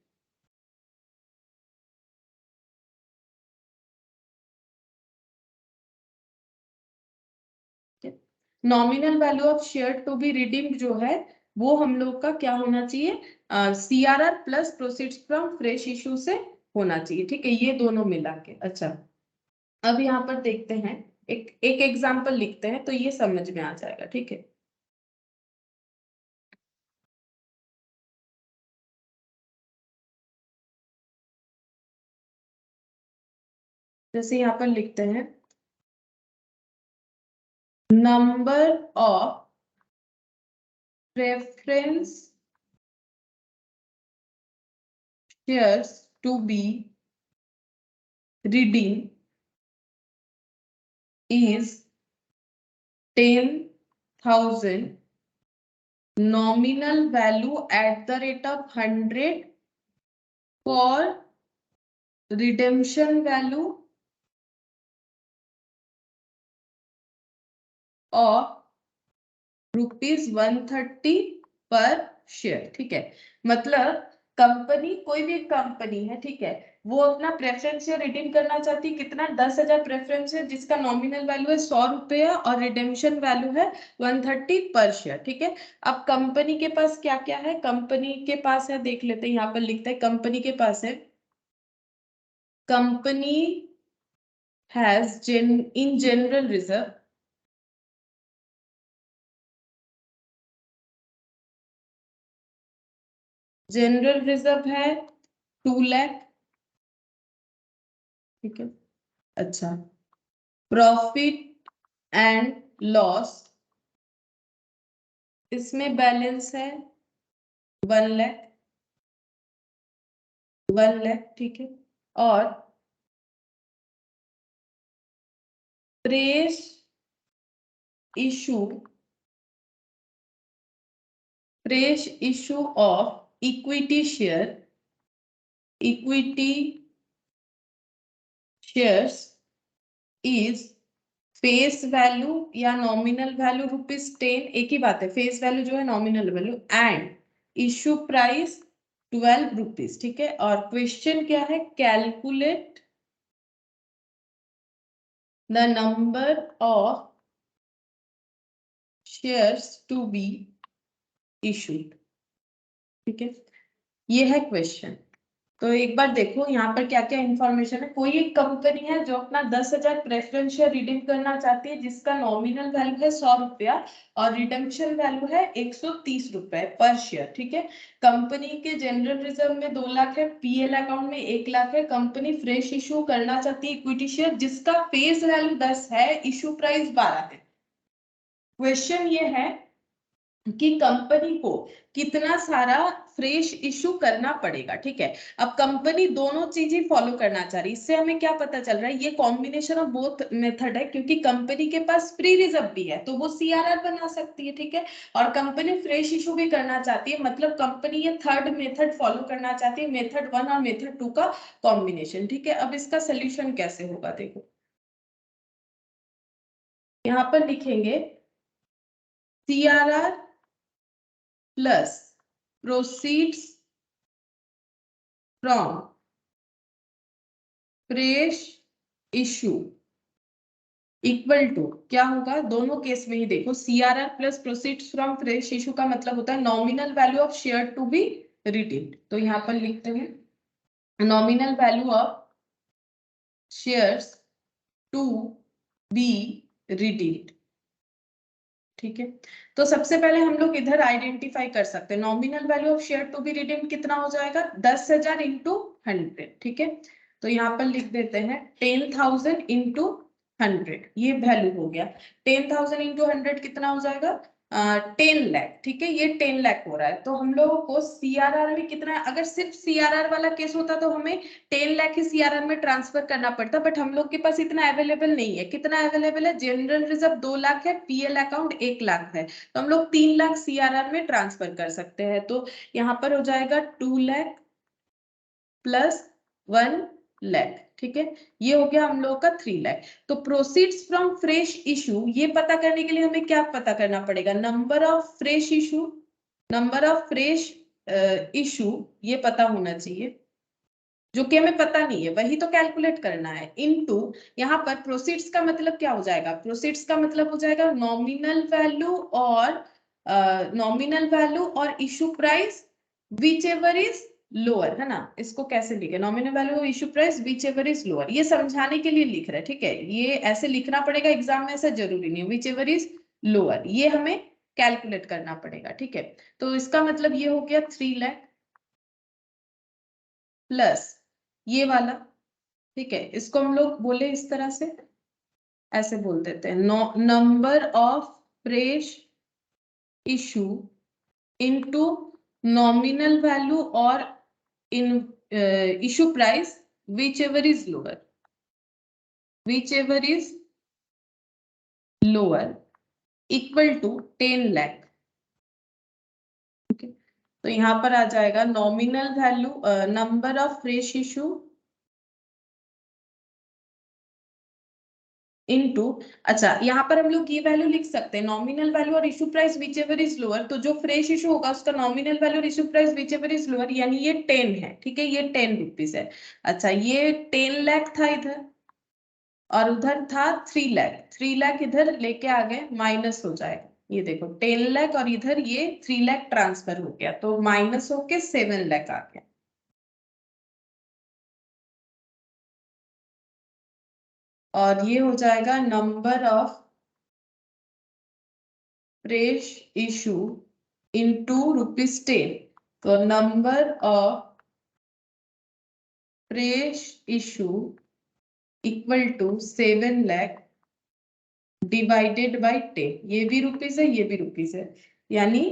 Nominal value of share to be redeemed जो है वो हम लोग का क्या होना चाहिए, CRR plus proceeds from fresh issue से होना चाहिए, ठीक है, ये दोनों मिला के। अच्छा, अब यहाँ पर देखते हैं, एक एक एग्जाम्पल लिखते हैं तो ये समझ में आ जाएगा, ठीक है। जैसे यहाँ पर लिखते हैं, number of preference shares to be redeemed is 10,000, nominal value at the rate of 100 for redemption value of ₹130 पर शेयर, ठीक है। मतलब कंपनी, कोई भी कंपनी है, ठीक है, वो अपना प्रेफरेंस शेयर रिडीम करना चाहती है, कितना, 10,000 प्रेफरेंस है जिसका नॉमिनल वैल्यू है ₹100 और रिडेम्पशन वैल्यू है 130 पर शेयर, ठीक है। अब कंपनी के पास क्या क्या है, कंपनी के पास है, देख लेते हैं, यहाँ पर लिखता है कंपनी के पास है, company has in general reserve, general reserve है 2 लाख, ठीक है। अच्छा, प्रॉफिट एंड लॉस, इसमें बैलेंस है 1 लाख, 1 लाख, ठीक है। और fresh issue, fresh issue of equity share, equity shares is face value या नॉमिनल वैल्यू ₹10, एक ही बात है, फेस वैल्यू जो है nominal value, and issue price 12 rupees, ठीक है। और क्वेश्चन क्या है, calculate the number of shares to be issued, ठीक है, ये है क्वेश्चन। तो एक बार देखो यहाँ पर क्या क्या इंफॉर्मेशन है। कोई एक कंपनी है जो अपना 10,000 प्रेफरेंस शेयर रिडीम करना चाहती है, जिसका नॉमिनल वैल्यू है 100 रुपया और रिडम्पशन वैल्यू है 130 रुपए पर शेयर, ठीक है। कंपनी के जनरल रिजर्व में 2 लाख है, पीएल अकाउंट में 1 लाख है। कंपनी फ्रेश इशू करना चाहती है इक्विटी शेयर, जिसका फेस वैल्यू 10 है, इशू प्राइस 12 है। क्वेश्चन ये है कि कंपनी को कितना सारा फ्रेश इशू करना पड़ेगा, ठीक है। अब कंपनी दोनों चीजें फॉलो करना चाह रही है। इससे हमें क्या पता चल रहा है, ये कॉम्बिनेशन ऑफ बोथ मेथड है, क्योंकि कंपनी के पास फ्री रिजर्व भी है तो वो सीआरआर बना सकती है, ठीक है। और कंपनी फ्रेश इशू भी करना चाहती है, मतलब कंपनी ये थर्ड मेथड फॉलो करना चाहती है, मेथड 1 और मेथड 2 का कॉम्बिनेशन, ठीक है। अब इसका सोल्यूशन कैसे होगा, देखो यहाँ पर लिखेंगे CRR plus proceeds from fresh issue equal to क्या होगा, दोनों केस में ही देखो, CRR plus proceeds from fresh issue का मतलब होता है nominal value of share to be redeemed. तो यहाँ पर लिखते हैं nominal value of shares to be redeemed, ठीक है। तो सबसे पहले हम लोग इधर आइडेंटिफाई कर सकते हैं nominal value of share to be redeemed कितना हो जाएगा, 10,000 इंटू 100, ठीक है। तो यहाँ पर लिख देते हैं 10,000 इंटू 100, ये वैल्यू हो गया। 10,000 इंटू 100 कितना हो जाएगा, 10 लाख, ठीक है। ये 10 लाख हो रहा है। तो हम लोगों को सीआरआर में कितना, अगर सिर्फ सीआरआर वाला केस होता तो हमें 10 लाख ही सीआरआर में ट्रांसफर करना पड़ता, बट हम लोग के पास इतना अवेलेबल नहीं है। कितना अवेलेबल है, जनरल रिजर्व 2 लाख है, पीएल अकाउंट 1 लाख है, तो हम लोग 3 लाख सीआरआर में ट्रांसफर कर सकते हैं। तो यहाँ पर हो जाएगा 2 लाख प्लस 1 लाख, ठीक है। ये हो गया हम लोग का 3 लाख। तो प्रोसीड्स फ्रॉम फ्रेश इशू, ये पता करने के लिए हमें क्या पता करना पड़ेगा, number of fresh issue, number of fresh issue ये पता होना चाहिए, जो कि हमें पता नहीं है, वही तो कैलकुलेट करना है। इनटू यहाँ पर प्रोसीड्स का मतलब क्या हो जाएगा, प्रोसीड्स का मतलब हो जाएगा नॉमिनल वैल्यू और issue price whichever is lower, है ना। इसको कैसे लिखे, नॉमिनल वैल्यू और issue price whichever is lower, ये समझाने के लिए लिख रहे हैं, ठीक है। ये ऐसे लिखना पड़ेगा एग्जाम में, ऐसा जरूरी नहीं है, विच एवर इज लोअर ये हमें कैलकुलेट करना पड़ेगा, ठीक है। तो इसका मतलब ये हो गया 3 लाख प्लस ये वाला, ठीक है। इसको हम लोग बोले इस तरह से, ऐसे बोल देते हैं number of fresh issue into nominal value और इन issue price whichever is lower equal to 10 lakh, okay? तो यहाँ पर आ जाएगा nominal value number of fresh issue into, अच्छा यहाँ पर हम लोग ये वैल्यू लिख सकते हैं नॉमिनल वैल्यू और issue price whichever is lower, तो जो फ्रेश इशू होगा उसका नॉमिनल वैल्यू और issue price whichever is lower, यानी ये 10 है, ठीक है, ये 10 रुपीज है। अच्छा ये 10 लाख था इधर और उधर था 3 लाख, 3 लाख इधर लेके आ गए, माइनस हो जाएगा, ये देखो 10 लाख और इधर ये 3 लाख ट्रांसफर हो गया, तो माइनस होके 7 लाख आ गया। और ये हो जाएगा number of fresh issue into ₹10, तो number of fresh issue equal to 7 lakh divided by 10, ये भी रुपीज है ये भी रुपीज है, यानी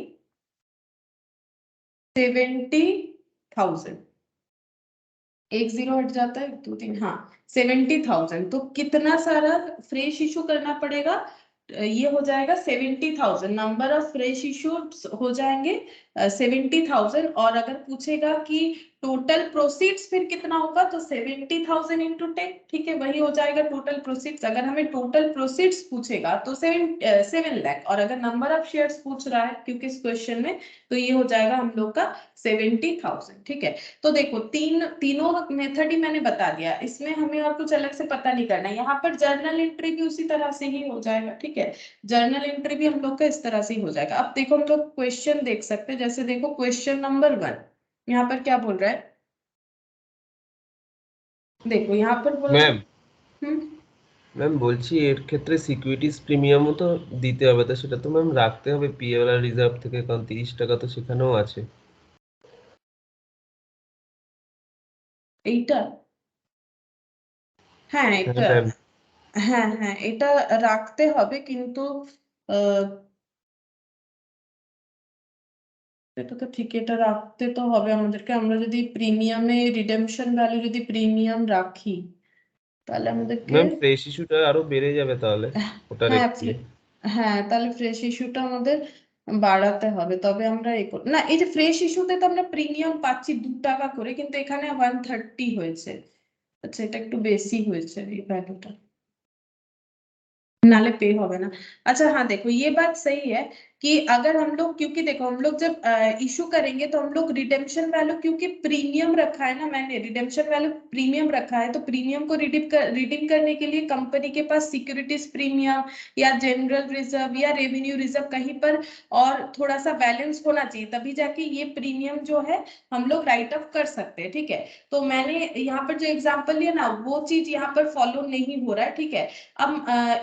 70,000, एक जीरो हट जाता है, 2 3, हाँ 70,000। तो कितना सारा फ्रेश इशू करना पड़ेगा, ये हो जाएगा 70,000, नंबर ऑफ फ्रेश इशू हो जाएंगे 70,000, और अगर पूछेगा कि टोटल प्रोसीड्स फिर कितना होगा तो 70,000 इंटू 10, ठीक है, वही हो जाएगा टोटल प्रोसीड्स। अगर हमें टोटल प्रोसीड्स पूछेगा तो 7 लाख, और अगर नंबर ऑफ शेयर्स पूछ रहा है क्योंकि इस क्वेश्चन में, तो ये हो जाएगा हम लोग का 70,000, ठीक है। तो देखो तीनों मेथड ही मैंने बता दिया, इसमें हमें और कुछ अलग से पता नहीं करना है। यहाँ पर जर्नल एंट्री भी उसी तरह से ही हो जाएगा, ठीक है, जर्नल एंट्री भी हम लोग का इस तरह से ही हो जाएगा। अब देखो हम लोग क्वेश्चन देख सकते हैं, जैसे देखो क्वेश्चन नंबर 1 यहाँ पर क्या बोल रहा है, देखो यहाँ पर बोल रहा है। ম্যাম ম্যাম বলছি এর ক্ষেত্রে সিকিউরিটিজ প্রিমিয়ামও তো দিতে হবে, তো সেটা তো ম্যাম রাখতে হবে পিএওয়ালা রিজার্ভ থেকে, কারণ 30 টাকা তো সেখানেও আছে। এইটা, হ্যাঁ এটা, ম্যাম হ্যাঁ হ্যাঁ এটা রাখতে হবে, কিন্তু আহ, এটা তো ঠিক, এটা রাখতে তো হবে আমাদেরকে। আমরা যদি প্রিমিয়ামে রিডেমশন ভ্যালু যদি প্রিমিয়াম রাখি, তাহলে আমাদেরকে, ম্যাম ফ্রেশ ইস্যুটা আরো বেড়ে যাবে তাহলে ওটা হ্যাঁ রেখে। হ্যাঁ তাহলে ফ্রেশ ইস্যুটা আমাদের বাড়াতে হবে, তবে আমরা এই না, এই যে ফ্রেশ ইস্যুতে তো আমরা প্রিমিয়াম পাচ্ছি 2 টাকা করে, কিন্তু এখানে 130 হয়েছে। আচ্ছা, এটা একটু বেশি হয়েছে এই ভ্যালুটা, नाले पे होगा ना। अच्छा हाँ देखो ये बात सही है कि अगर हम लोग, क्योंकि देखो हम लोग जब इशू करेंगे तो हम लोग रिडेम्पशन वैल्यू, क्योंकि प्रीमियम रखा है ना, मैंने रिडेम्पशन वैल्यू प्रीमियम रखा है, तो प्रीमियम को रिडीम करने के लिए कंपनी के पास सिक्योरिटीज प्रीमियम या जनरल रिजर्व या रेवेन्यू रिजर्व कहीं पर और थोड़ा सा बैलेंस होना चाहिए, तभी जाके ये प्रीमियम जो है हम लोग राइट ऑफ कर सकते हैं, ठीक है। तो मैंने यहाँ पर जो एग्जाम्पल लिया ना, वो चीज यहाँ पर फॉलो नहीं हो रहा है, ठीक है। अब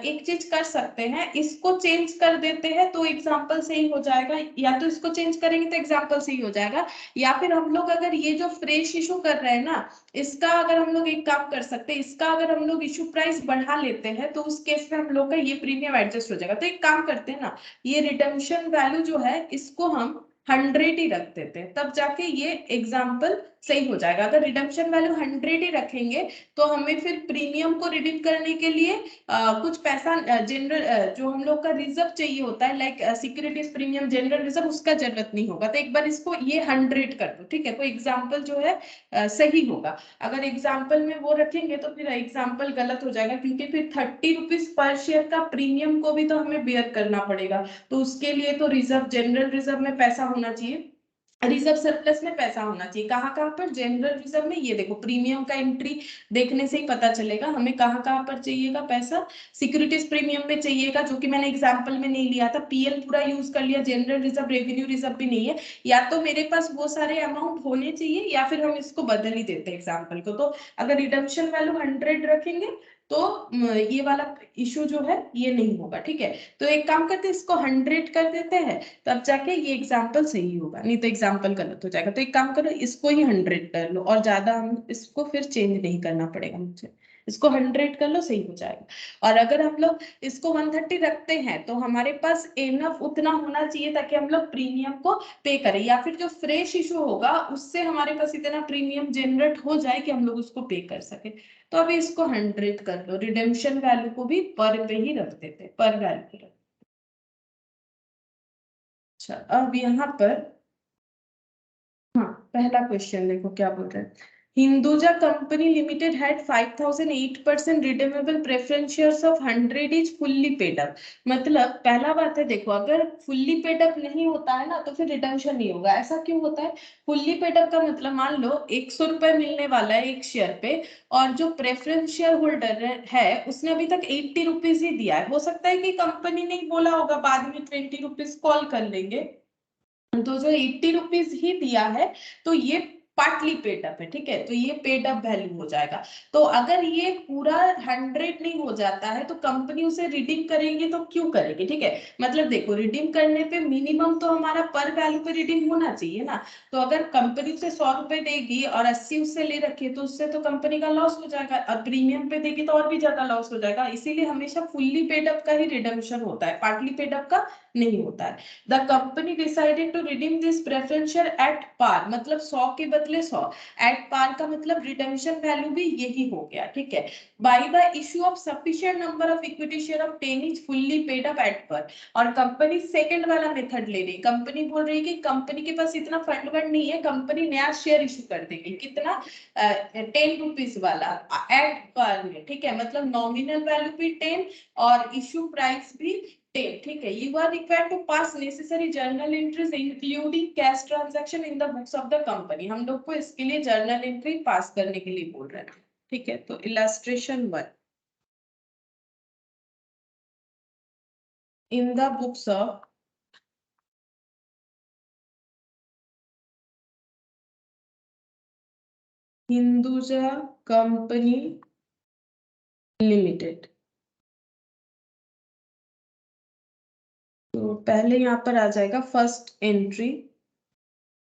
एक चीज कर सकते हैं, इसको चेंज कर देते हैं तो एग्जाम्पल से ही हो जाएगा, या तो इसको चेंज करेंगे तो एग्जाम्पल से ही हो जाएगा, या फिर हम लोग अगर ये जो फ्रेश इशू कर रहे हैं ना, इसका अगर हम लोग एक काम कर सकते हैं, इसका अगर हम लोग इशू प्राइस बढ़ा लेते हैं तो उस केस में हम लोग का ये प्रीमियम एडजस्ट हो जाएगा। तो एक काम करते हैं ना, ये रिडम्पशन वैल्यू जो है इसको हम 100 ही रख देते हैं, तब जाके ये एग्जाम्पल सही हो जाएगा। अगर रिडम्पशन वैल्यू 100 ही रखेंगे तो हमें फिर प्रीमियम को रिडीम करने के लिए कुछ पैसा जनरल जो हम लोग का रिजर्व चाहिए होता है, like securities premium general reserve, उसका जरूरत नहीं होगा। तो एक बार इसको ये 100 कर दो, ठीक है, तो एग्जाम्पल जो है सही होगा। अगर एग्जाम्पल में वो रखेंगे तो फिर एग्जाम्पल गलत हो जाएगा, क्योंकि फिर 30 रुपीज पर शेयर का प्रीमियम को भी तो हमें बेयर करना पड़ेगा, तो उसके लिए तो रिजर्व, जनरल रिजर्व में पैसा होना चाहिए, रिजर्व सरप्लस में पैसा होना चाहिए। कहाँ कहाँ पर, जनरल रिजर्व में, ये देखो प्रीमियम का एंट्री देखने से ही पता चलेगा हमें कहाँ कहाँ पर चाहिएगा पैसा। सिक्योरिटीज प्रीमियम में चाहिएगा, जो कि मैंने एग्जांपल में नहीं लिया था, पीएल पूरा यूज कर लिया, जनरल रिजर्व रेवेन्यू रिजर्व भी नहीं है, या तो मेरे पास वो सारे अमाउंट होने चाहिए या फिर हम इसको बदल ही देते हैं एग्जाम्पल को। तो अगर रिडम्पशन वैल्यू 100 रखेंगे तो ये वाला इशू जो है ये नहीं होगा, ठीक है। तो एक काम करते हैं, इसको 100 कर देते हैं, तब जाके ये एग्जाम्पल सही होगा, नहीं तो एग्जाम्पल गलत हो जाएगा। तो एक काम करो, इसको ही 100 कर लो, और ज्यादा हम इसको फिर चेंज नहीं करना पड़ेगा मुझे, इसको 100 कर लो, सही हो जाएगा। और अगर हम लोग इसको 130 रखते हैं तो हमारे पास एनफ उतना होना चाहिए ताकि हम लोग प्रीमियम को पे करें, या फिर जो फ्रेश इशू होगा उससे हमारे पास इतना प्रीमियम जनरेट हो जाए कि हम लोग उसको पे कर सके। तो अभी इसको 100 कर लो, रिडेम्पशन वैल्यू को भी पर पे ही रख देते, पर वैल्यू पे रख। अच्छा अब यहाँ पर, हाँ पहला क्वेश्चन देखो क्या बोल रहे हैं, Hinduja company limited had 5008% redeemable preference shares of 100 is fully paid up. मतलब पहला बात है, देखो अगर फुल्ली पेड अप नहीं होता है ना तो फिर रिडम्पशन नहीं होगा। ऐसा क्यों होता है? फुल्ली पेड अप का मतलब, मान लो 100 रुपए मिलने वाला है एक शेयर पे, और जो प्रेफरेंस शेयर होल्डर है उसने अभी तक 80 रुपीज ही दिया है। हो सकता है कि कंपनी ने बोला होगा बाद में 20 रुपीज कॉल कर लेंगे, तो जो 80 रुपीज ही दिया है तो ये पार्टली पेड अप है, ठीक है, तो ये पेड अप वैल्यू हो जाएगा। तो अगर ये पूरा 100 नहीं हो जाता है तो कंपनी उसे रिडीम करेंगे तो क्यों करेगी, ठीक है। मतलब देखो रिडीम करने पे मिनिमम तो हमारा पर वैल्यू पे रिडीम होना चाहिए ना। तो अगर कंपनी उसे 100 रुपए देगी और 80 उससे ले रखी है तो उससे तो कंपनी का लॉस हो जाएगा, और प्रीमियम पे देगी तो और भी ज्यादा लॉस हो जाएगा। इसीलिए हमेशा फुल्ली पेड अप का ही रिडम्पशन होता है, पार्टली पेड अप का नहीं होता है। The company decided to redeem this preference share at par, मतलब 100 के बदले बदले 100, एट पार का मतलब रिडेम्पशन वैल्यू भी यही हो गया, ठीक है। By the issue of sufficient number of equity share of 10 is fully paid up at पर। और कंपनी सेकंड वाला मेथड ले रही, कंपनी बोल रही है कि कंपनी के पास इतना फंड नहीं है, कंपनी नया शेयर इशू कर देगी, कितना 10 रुपीज वाला एट पर में, ठीक है, मतलब नॉमिनल वैल्यू भी 10 और इशू प्राइस भी 10, ठीक है। You are required to pass necessary journal entries including cash transaction in the books of the company. हम लोग को इसके लिए जर्नल एंट्री पास करने के लिए बोल रहे हैं, ठीक है। तो illustration 1, in the books of Hinduja company limited. तो पहले यहाँ पर आ जाएगा फर्स्ट एंट्री,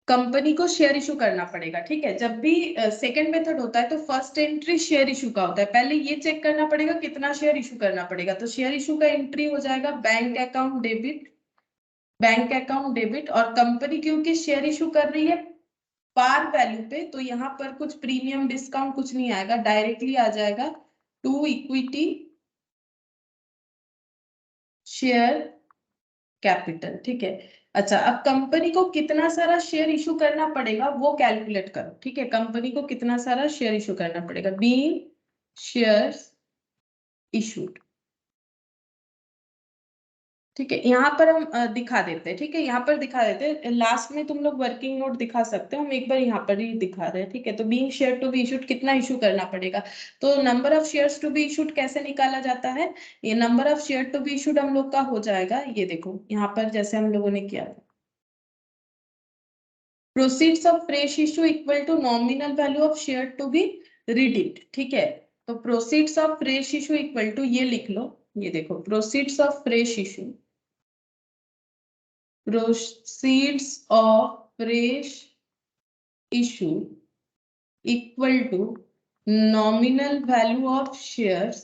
कंपनी को शेयर इशू करना पड़ेगा, ठीक है। जब भी सेकंड मेथड होता है तो फर्स्ट एंट्री शेयर इशू का होता है, पहले ये चेक करना पड़ेगा कितना शेयर इशू करना पड़ेगा। तो शेयर इशू का एंट्री हो जाएगा bank account debit, bank account debit. और कंपनी क्योंकि शेयर इशू कर रही है पार वैल्यू पे, तो यहाँ पर कुछ प्रीमियम डिस्काउंट कुछ नहीं आएगा, डायरेक्टली आ जाएगा टू इक्विटी शेयर कैपिटल, ठीक है। अच्छा, अब कंपनी को कितना सारा शेयर इशू करना पड़ेगा वो कैलकुलेट करो, ठीक है। कंपनी को कितना सारा शेयर इशू करना पड़ेगा, बीइंग शेयर्स इशूड, ठीक है। यहाँ पर हम दिखा देते हैं, ठीक है, यहाँ पर दिखा देते हैं। लास्ट में तुम लोग वर्किंग नोट दिखा सकते हो, हम एक बार यहाँ पर ही दिखा रहे हैं, ठीक है। तो being share to be issued कितना इशू करना पड़ेगा, तो number of shares to be issued कैसे निकाला जाता है, ये number of share to be issued हम लोग का हो जाएगा, ये देखो यहाँ पर जैसे हम लोगों ने किया था, proceeds of fresh issue equal to nominal value of share to be redeemed, ठीक है। तो proceeds of fresh issue equal to, ये लिख लो, ये देखो proceeds of fresh issue, proceeds of fresh issue equal to nominal value of shares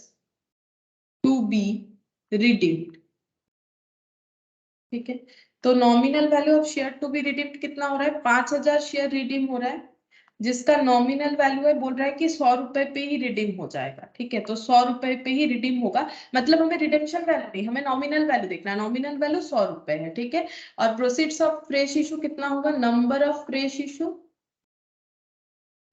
to be redeemed, ठीक है। तो nominal value of share to be redeemed कितना हो रहा है, 5000 शेयर रिडीम हो रहा है, जिसका नॉमिनल वैल्यू है, बोल रहा है कि 100 रुपए पे ही रिडीम हो जाएगा, ठीक है। तो 100 रुपए पे ही रिडीम होगा, मतलब हमें रिडेम्पशन वैल्यू नहीं, हमें नॉमिनल वैल्यू देखना है, नॉमिनल वैल्यू 100 रुपए है, ठीक है। और प्रोसीड्स ऑफ फ्रेश इशू कितना होगा, number of fresh issue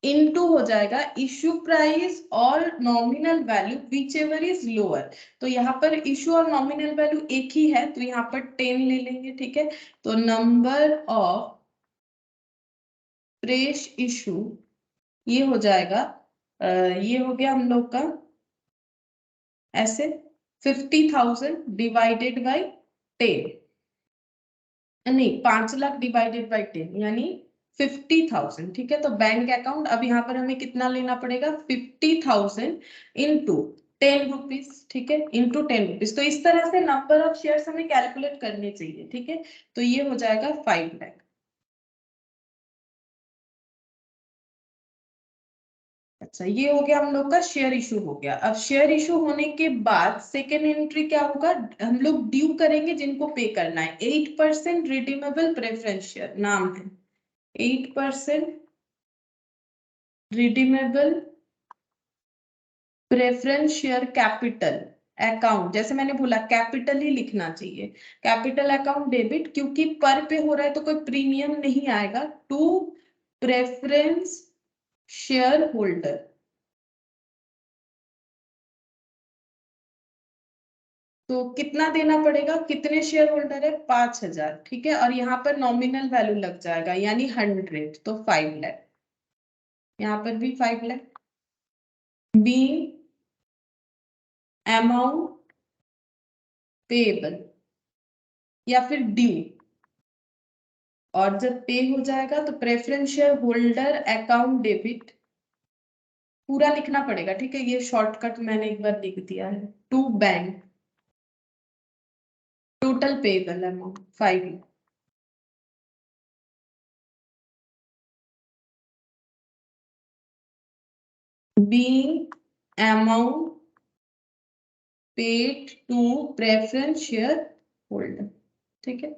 into हो जाएगा इश्यू प्राइस और nominal value which ever is lower. तो यहाँ पर इश्यू और नॉमिनल वैल्यू एक ही है, तो यहाँ पर 10 ले लेंगे, ठीक है। तो नंबर ऑफ फ्रेश इशू ये हो जाएगा, ये हो गया हम लोग का ऐसे 50,000 डिवाइडेड बाई 10, नहीं 5 लाख डिवाइडेड बाई 10 यानी 50,000, ठीक है। तो बैंक अकाउंट अब यहाँ पर हमें कितना लेना पड़ेगा, 50,000 इंटू 10 रुपीज, ठीक है, इंटू 10 रुपीज। तो इस तरह से नंबर ऑफ शेयर्स हमें कैलकुलेट करने चाहिए, ठीक है। तो ये हो जाएगा 5 लाख। अच्छा, ये हो गया हम लोग का शेयर इशू हो गया। अब शेयर इशू होने के बाद सेकेंड एंट्री क्या होगा, हम लोग ड्यू करेंगे जिनको पे करना है, 8% रिडीमेबल प्रेफरेंस शेयर नाम है, 8% redeemable preference share capital account, जैसे मैंने बोला कैपिटल ही लिखना चाहिए, कैपिटल अकाउंट डेबिट, क्योंकि पर पे हो रहा है तो कोई प्रीमियम नहीं आएगा, टू प्रेफरेंस शेयर होल्डर। तो कितना देना पड़ेगा, कितने शेयर होल्डर है, 5000, ठीक है। और यहाँ पर नॉमिनल वैल्यू लग जाएगा यानी 100, तो 5 लाख, यहाँ पर भी 5 लाख। बी अमाउंट पेएबल या फिर ड्यू, और जब पे हो जाएगा तो preference share holder account debit पूरा लिखना पड़ेगा, ठीक है। ये शॉर्टकट मैंने एक बार लिख दिया है, to bank total payable amount 5 lakh. being amount paid to preference share holder, ठीक है।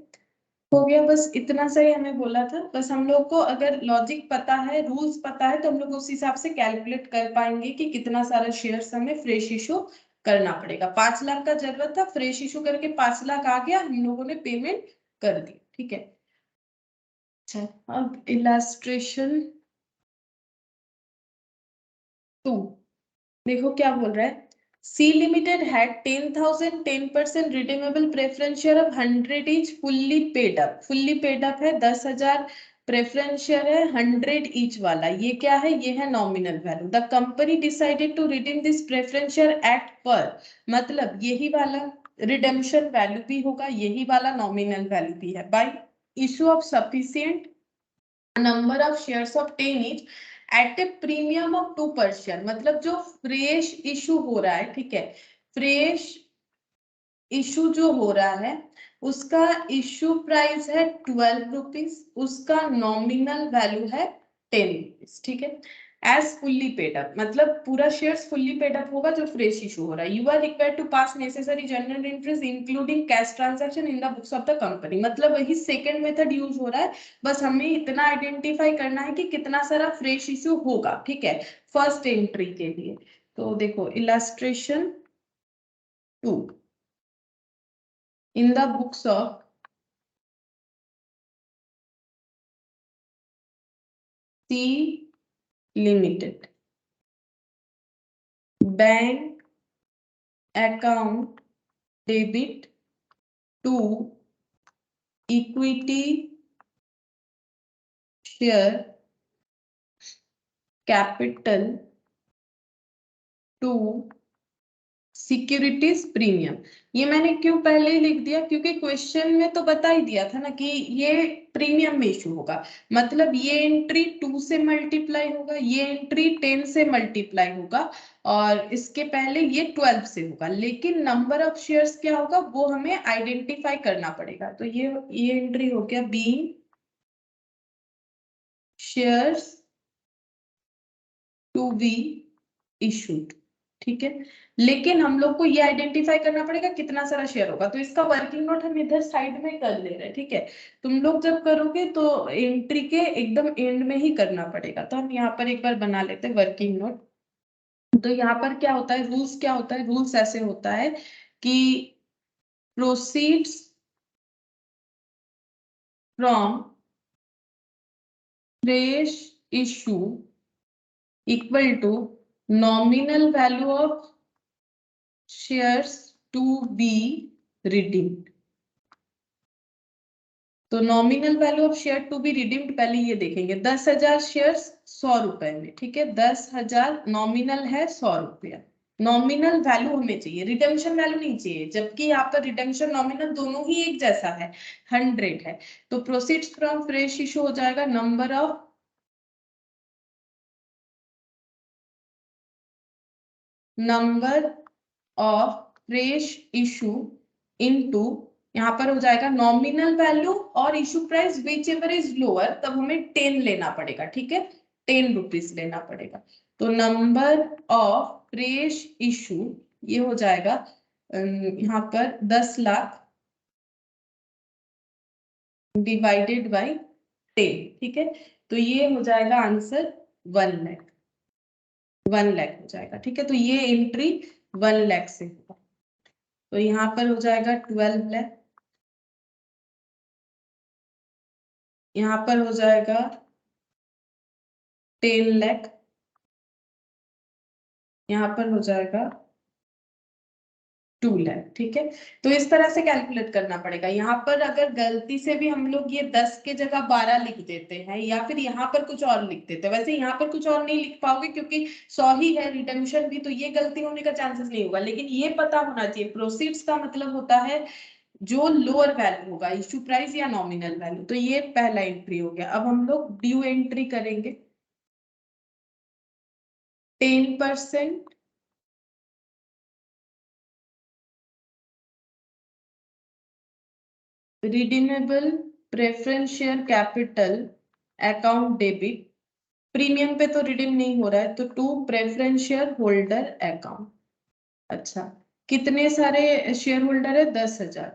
हो गया, बस इतना सा ही हमें बोला था। बस हम लोग को अगर लॉजिक पता है, रूल्स पता है, तो हम लोग उस हिसाब से कैलकुलेट कर पाएंगे कि कितना सारा शेयर्स हमें फ्रेश इशू करना पड़ेगा। 5 लाख का जरूरत था, फ्रेश इशू करके 5 लाख आ गया, हम लोगों ने पेमेंट कर दी। ठीक है, अच्छा अब इलास्ट्रेशन 2 देखो क्या बोल रहा है। C limited had 10,000 10% redeemable preference share of 100 each fully paid up. Fully paid up है, 10,000 प्रेफरेंस शेयर है, 100 ईच वाला। ये क्या है? ये है nominal value. The company decided to redeem this preference share at par, मतलब यही वाला रिडेम्पशन वैल्यू भी होगा, यही वाला नॉमिनल वैल्यू भी है, bye issue of sufficient number of shares of 10 each eight A premium of 2 पर शेयर। मतलब जो फ्रेश इशू हो रहा है, ठीक है, फ्रेश इशू जो हो रहा है उसका इशू प्राइस है 12 रुपीज, उसका नॉमिनल वैल्यू है 10 रुपीज। ठीक है, एज फुल्ली पेड अप, मतलब पूरा शेयर्स फुल्ली पेड अप होगा जो फ्रेश इशू हो रहा है। You are required to pass necessary journal entries including cash transaction in the books of the company. मतलब वही सेकंड मेथड यूज हो रहा है, बस हमें इतना आइडेंटिफाई करना है कि कितना सारा फ्रेश इशू होगा। ठीक है, फर्स्ट एंट्री के लिए। तो देखो illustration 2 in the books of C Limited, bank account debit to equity share capital to securities premium. ये मैंने क्यों पहले ही लिख दिया, क्योंकि क्वेश्चन में तो बता ही दिया था ना कि ये प्रीमियम में इशू होगा। मतलब ये एंट्री 2 से मल्टीप्लाई होगा, ये एंट्री 10 से मल्टीप्लाई होगा, और इसके पहले ये 12 से होगा। लेकिन नंबर ऑफ शेयर्स क्या होगा वो हमें आइडेंटिफाई करना पड़ेगा। तो ये एंट्री हो गया being shares to be issued. ठीक है, लेकिन हम लोग को ये आइडेंटिफाई करना पड़ेगा कितना सारा शेयर होगा। तो इसका वर्किंग नोट हम इधर साइड में कर ले रहे हैं। ठीक है, तुम लोग जब करोगे तो एंट्री के एकदम एंड में ही करना पड़ेगा। तो हम यहाँ पर एक बार बना लेते हैं वर्किंग नोट। तो यहाँ पर क्या होता है, रूल्स क्या होता है, रूल्स ऐसे होता है कि proceeds from fresh issue equal to nominal value of shares to be redeemed. तो nominal value of share to be redeemed पहले ये देखेंगे। 10,000 शेयर्स 100 रुपए में। ठीक है, 10,000 नॉमिनल है, 100 रुपया नॉमिनल वैल्यू हमें चाहिए, रिडेम्पशन वैल्यू नहीं चाहिए। जबकि यहाँ पर रिडेम्पशन नॉमिनल दोनों ही एक जैसा है, 100 है। तो प्रोसीड्स फ्रॉम फ्रेश इशू हो जाएगा number of fresh issue into, यहाँ पर हो जाएगा नॉमिनल वैल्यू और issue price whichever is lower, तब हमें 10 लेना पड़ेगा। ठीक है, 10 रुपीज लेना पड़ेगा। तो नंबर ऑफ फ्रेश इशू ये हो जाएगा यहाँ पर 10 लाख डिवाइडेड बाई 10। ठीक है, तो ये हो जाएगा आंसर 1 लाख, 1 लाख हो जाएगा। ठीक है, तो ये एंट्री 1 लाख से होगा। तो यहाँ पर हो जाएगा 12 लाख, यहाँ पर हो जाएगा 10 लाख, यहाँ पर हो जाएगा 2 लाख। ठीक है, तो इस तरह से कैलकुलेट करना पड़ेगा। यहाँ पर अगर गलती से भी हम लोग ये 10 के जगह 12 लिख देते हैं, या फिर यहाँ पर कुछ और लिख देते हैं, वैसे यहाँ पर कुछ और नहीं लिख पाओगे क्योंकि 100 ही है रिडेम्पशन भी, तो ये गलती होने का चांसेस नहीं होगा। लेकिन ये पता होना चाहिए, प्रोसीड्स का मतलब होता है जो लोअर वैल्यू होगा, इशू प्राइस या नॉमिनल वैल्यू। तो ये पहला एंट्री हो गया। अब हम लोग ड्यू एंट्री करेंगे। 10% redeemable preference share capital account debit, premium पे तो रिडीम नहीं हो रहा है, तो to preference share holder account. अच्छा, कितने सारे शेयर होल्डर है? 10,000।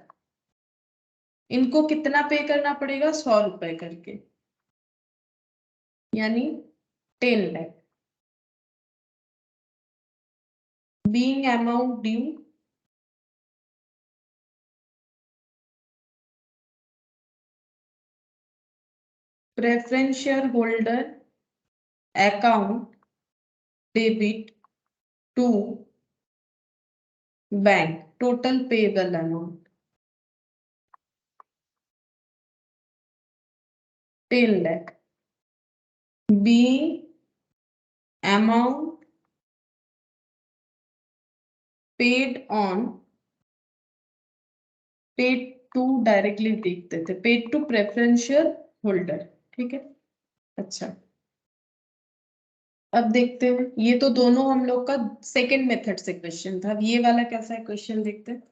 इनको कितना पे करना पड़ेगा, 100 रुपए करके, यानी 10 lakh. Being amount due preference share holder account debit to bank, total payable amount 10 lakh. Being amount paid on, paid to directly देखते थे, paid to preference share holder, ठीक है। अच्छा, अब देखते हैं, ये तो दोनों हम लोग का सेकंड मेथड से क्वेश्चन था। अब ये वाला कैसा है क्वेश्चन देखते हैं।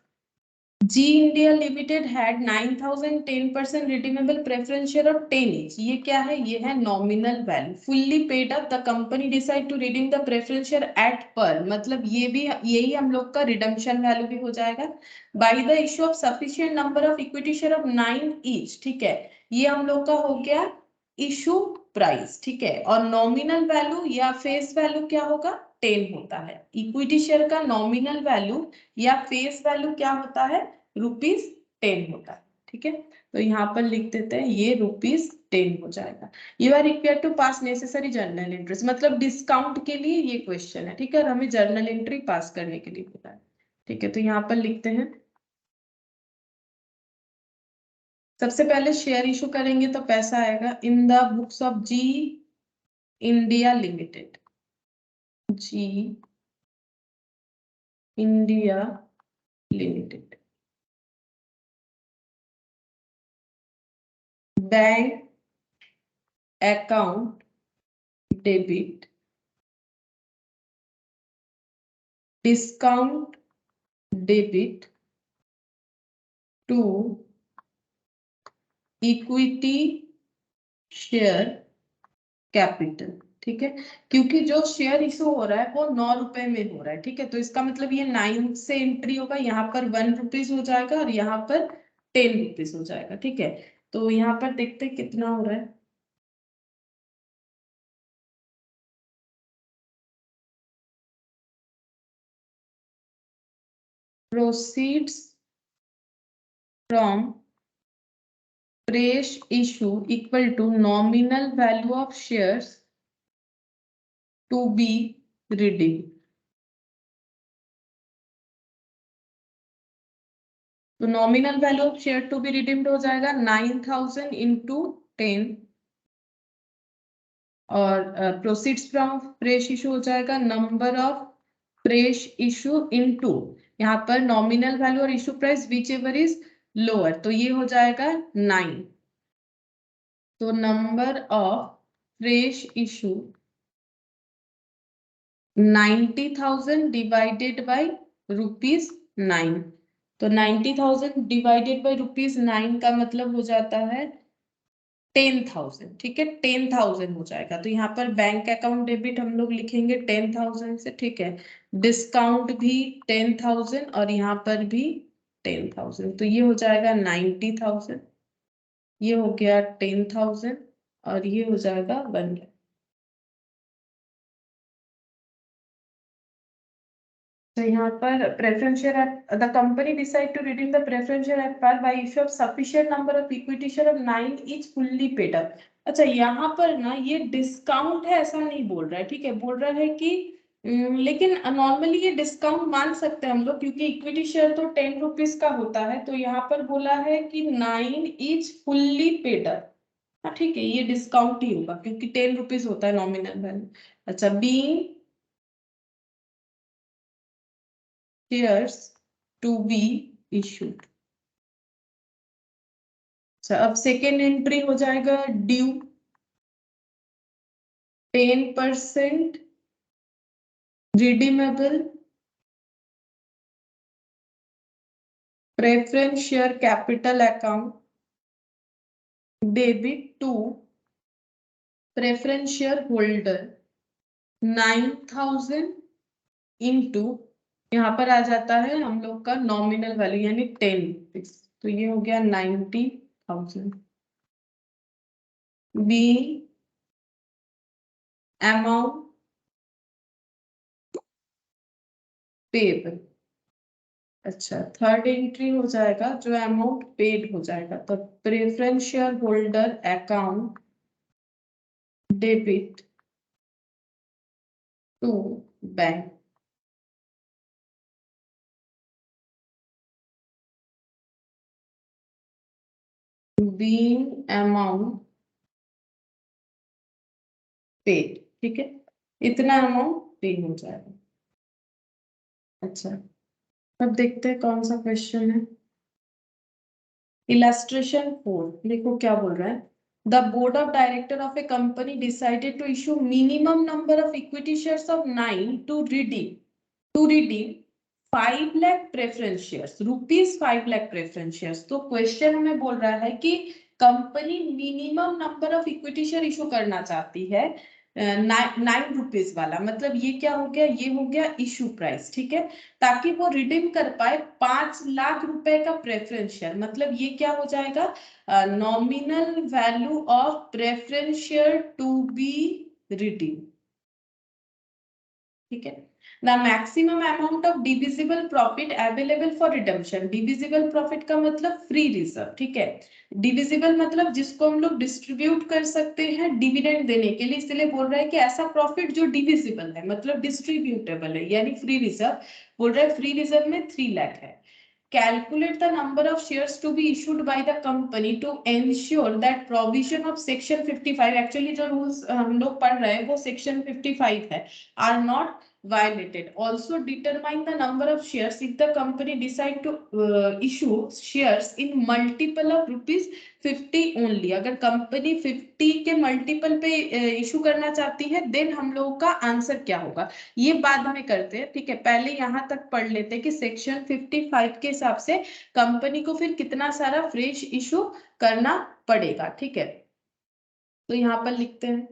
G India limited had 9000 10% redeemable preference share of 10 each। ये क्या है, ये है nominal value, fully paid up the company decide to redeem the preference share at par, मतलब ये भी, यही हम लोग का रिडम्पशन वैल्यू भी हो जाएगा। By the issue of sufficient number of equity share of 9 each, ठीक है। ये हम लोग का हो गया इशू प्राइस, ठीक है। और नॉमिनल वैल्यू या फेस वैल्यू क्या होगा, 10 होता है। इक्विटी शेयर का नॉमिनल वैल्यू या फेस वैल्यू क्या होता है, ₹10 होता है, ठीक है। तो यहाँ पर लिख देते हैं ये ₹10 हो जाएगा। You are required to pass necessary journal entries, मतलब डिस्काउंट के लिए ये क्वेश्चन है, ठीक है। और हमें जर्नल एंट्री पास करने के लिए बोला है, ठीक है। तो यहाँ पर लिखते हैं, सबसे पहले शेयर इशू करेंगे तो पैसा आएगा in the books of G India limited, G India limited. Bank account debit discount debit to equity share capital, ठीक है। क्योंकि जो शेयर इशू हो रहा है वो 9 रुपए में हो रहा है, ठीक है। तो इसका मतलब ये 9 से एंट्री होगा, यहाँ पर ₹1 हो जाएगा और यहाँ पर ₹10 हो जाएगा, ठीक है। तो यहाँ पर देखते हैं कितना हो रहा है। Proceeds from fresh issue equal to nominal value of shares to be redeemed। तो nominal value of share to be redeemed हो जाएगा 9000 इंटू 10, और प्रोसीड्स फ्रॉम फ्रेश इशू हो जाएगा number of fresh issue into, यहाँ पर नॉमिनल वैल्यू और issue price whichever is lower, तो ये हो जाएगा 9। तो number of fresh issue 90,000 divided by ₹9। तो 90,000 डिवाइडेड बाय ₹9 का मतलब हो जाता है 10,000, ठीक है। 10,000 हो जाएगा। तो यहाँ पर बैंक अकाउंट डेबिट हम लोग लिखेंगे 10,000 से, ठीक है। डिस्काउंट भी 10,000 और यहाँ पर भी 10,000, तो ये हो जाएगा 90,000, ये हो गया 10,000 और ये हो जाएगा 1 लाख। तो यहाँ पर preference share the company decide to redeem the preference share at par by issue of sufficient number of equity share of 9 each fully paid up. अच्छा, यहाँ पर ना ये डिस्काउंट है ऐसा नहीं बोल रहा है, ठीक है। बोल रहा है कि लेकिन नॉर्मली ये डिस्काउंट मान सकते हैं हम लोग, क्योंकि इक्विटी शेयर तो ₹10 का होता है। तो यहाँ पर बोला है कि 9 ईच फुल्ली पेड अप, हाँ ठीक है, ये डिस्काउंट ही होगा क्योंकि ₹10 होता है नॉमिनल वैल्यू। अच्छा, being shares to be issued। अच्छा, अब सेकेंड एंट्री हो जाएगा due 10% redeemable preference share capital account debit to preference share holder 9,000 into, यहाँ पर आ जाता है हम लोग का नॉमिनल वैल्यू यानी ₹10। तो ये हो गया 90,000। Be amount payable. अच्छा, थर्ड एंट्री हो जाएगा जो अमाउंट पेड हो जाएगा, तो preference share holder account debit to bank. Being amount paid, ठीक है, इतना अमाउंट पे हो जाएगा। अच्छा, अब देखते हैं कौन सा क्वेश्चन है। इलस्ट्रेशन 4, देखो क्या बोल रहा है। The board of director of a company decided to issue minimum number of equity shares of 9 to redeem 5 lakh preference shares, ₹5 lakh preference shares. तो क्वेश्चन हमें बोल रहा है कि company minimum number of equity share issue करना चाहती है 9 रुपीज वाला, मतलब ये क्या हो गया, ये हो गया इशू प्राइस, ठीक है, ताकि वो रिडीम कर पाए 5 लाख रुपए का प्रेफरेंस शेयर। मतलब ये क्या हो जाएगा, nominal value of preference share to be redeem, ठीक है। The maximum amount of divisible profit available for redemption, divisible profit का मतलब फ्री रिजर्व, ठीक है। डिविजिबल मतलब जिसको हम लोग डिस्ट्रीब्यूट कर सकते हैं डिविडेंड देने के लिए, इसलिए बोल रहा है कि ऐसा प्रॉफिट जो डिविजिबल है, मतलब डिस्ट्रीब्यूटेबल है, यानी फ्री रिजर्व। बोल रहा है फ्री रिजर्व में 3 लाख है। Calculate the number of shares to be issued by the company to ensure that provision of section 55, actually जो rules हम लोग पढ़ रहे हैं वो section 55 है, are not violated. Also determine the number of shares if the company decide to issue shares in multiple of ₹50 only. अगर company 50 के मल्टीपल पे इशू करना चाहती है, देन हम लोगों का आंसर क्या होगा, ये बाद में करते हैं, ठीक है। पहले यहां तक पढ़ लेते हैं कि सेक्शन 55 के हिसाब से कंपनी को फिर कितना सारा फ्रेश इशू करना पड़ेगा, ठीक है। तो यहां पर लिखते हैं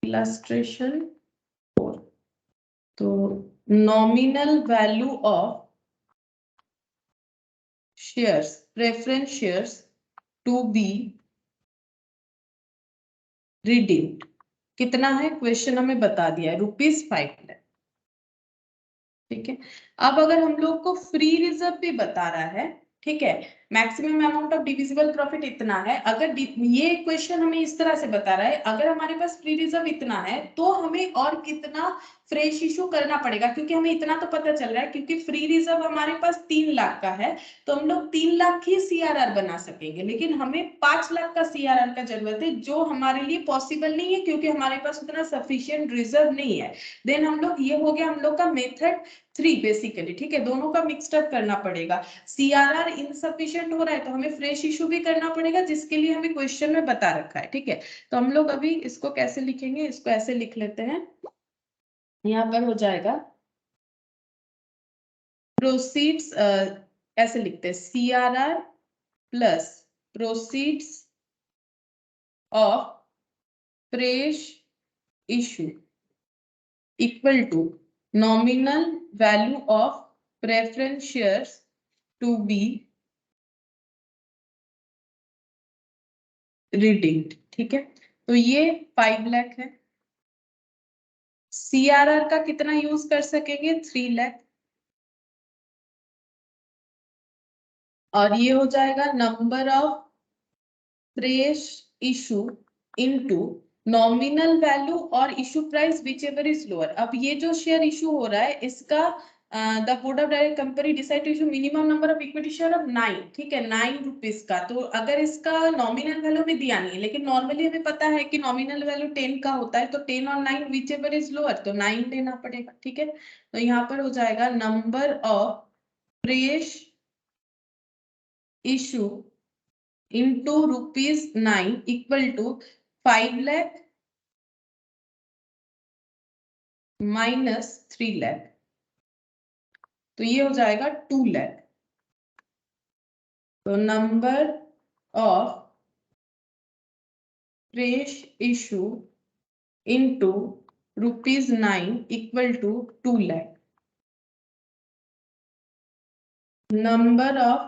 इलस्ट्रेशन 4। तो nominal value of shares, preference shares to be redeemed कितना है, क्वेश्चन हमें बता दिया है, ₹5 लाख, ठीक है। अब अगर हम लोग को फ्री रिजर्व भी बता रहा है, ठीक है, maximum amount of divisible profit इतना है, अगर ये क्वेश्चन हमें इस तरह से बता रहा है, अगर हमारे पास फ्री रिजर्व इतना है तो हमें और कितना फ्रेश इशू करना पड़ेगा, क्योंकि हमें इतना तो पता चल रहा है, क्योंकि फ्री रिजर्व हमारे पास 3 लाख का है, तो हम लोग 3 लाख ही सीआरआर बना सकेंगे, लेकिन हमें 5 लाख का सीआरआर का जरूरत है, जो हमारे लिए पॉसिबल नहीं है, क्योंकि हमारे पास उतना सफिशिएंट रिजर्व नहीं है। देन हम लोग, ये हो गया हम लोग का मेथड 3 बेसिकली, ठीक है, दोनों का मिक्सड अप करना पड़ेगा। सीआरआर इनसफिशिएंट हो रहा है तो हमें फ्रेश इशू भी करना पड़ेगा, जिसके लिए हमें क्वेश्चन में बता रखा है, ठीक है। तो हम लोग अभी इसको कैसे लिखेंगे, इसको ऐसे लिख लेते हैं, यहाँ पर हो जाएगा प्रोसीड्स, ऐसे लिखते हैं CRR plus proceeds of fresh issue equal to nominal value of preference shares to be redeemed, ठीक है। तो ये 5 लाख है। सीआरआर का कितना यूज कर सकेंगे, 3 लाख, और ये हो जाएगा number of fresh issue into nominal value और issue price whichever is lower. अब ये जो शेयर इशू हो रहा है इसका the board of director company decide to issue minimum number of equity share of 9, ठीक है, 9 रुपीज का। तो अगर इसका नॉमिनल वैल्यू में दिया नहीं है, लेकिन नॉर्मली हमें पता है कि नॉमिनल वैल्यू 10 का होता है, तो 10 और 9 विच एवर इज लोअर, तो 9 लेना पड़ेगा, ठीक है। तो यहाँ पर हो जाएगा number of fresh issue into ₹9 equal to 5 lakh minus 3 lakh, तो ये हो जाएगा 2 लाख। तो number of fresh issue into ₹9 equal to 2 lakh. number of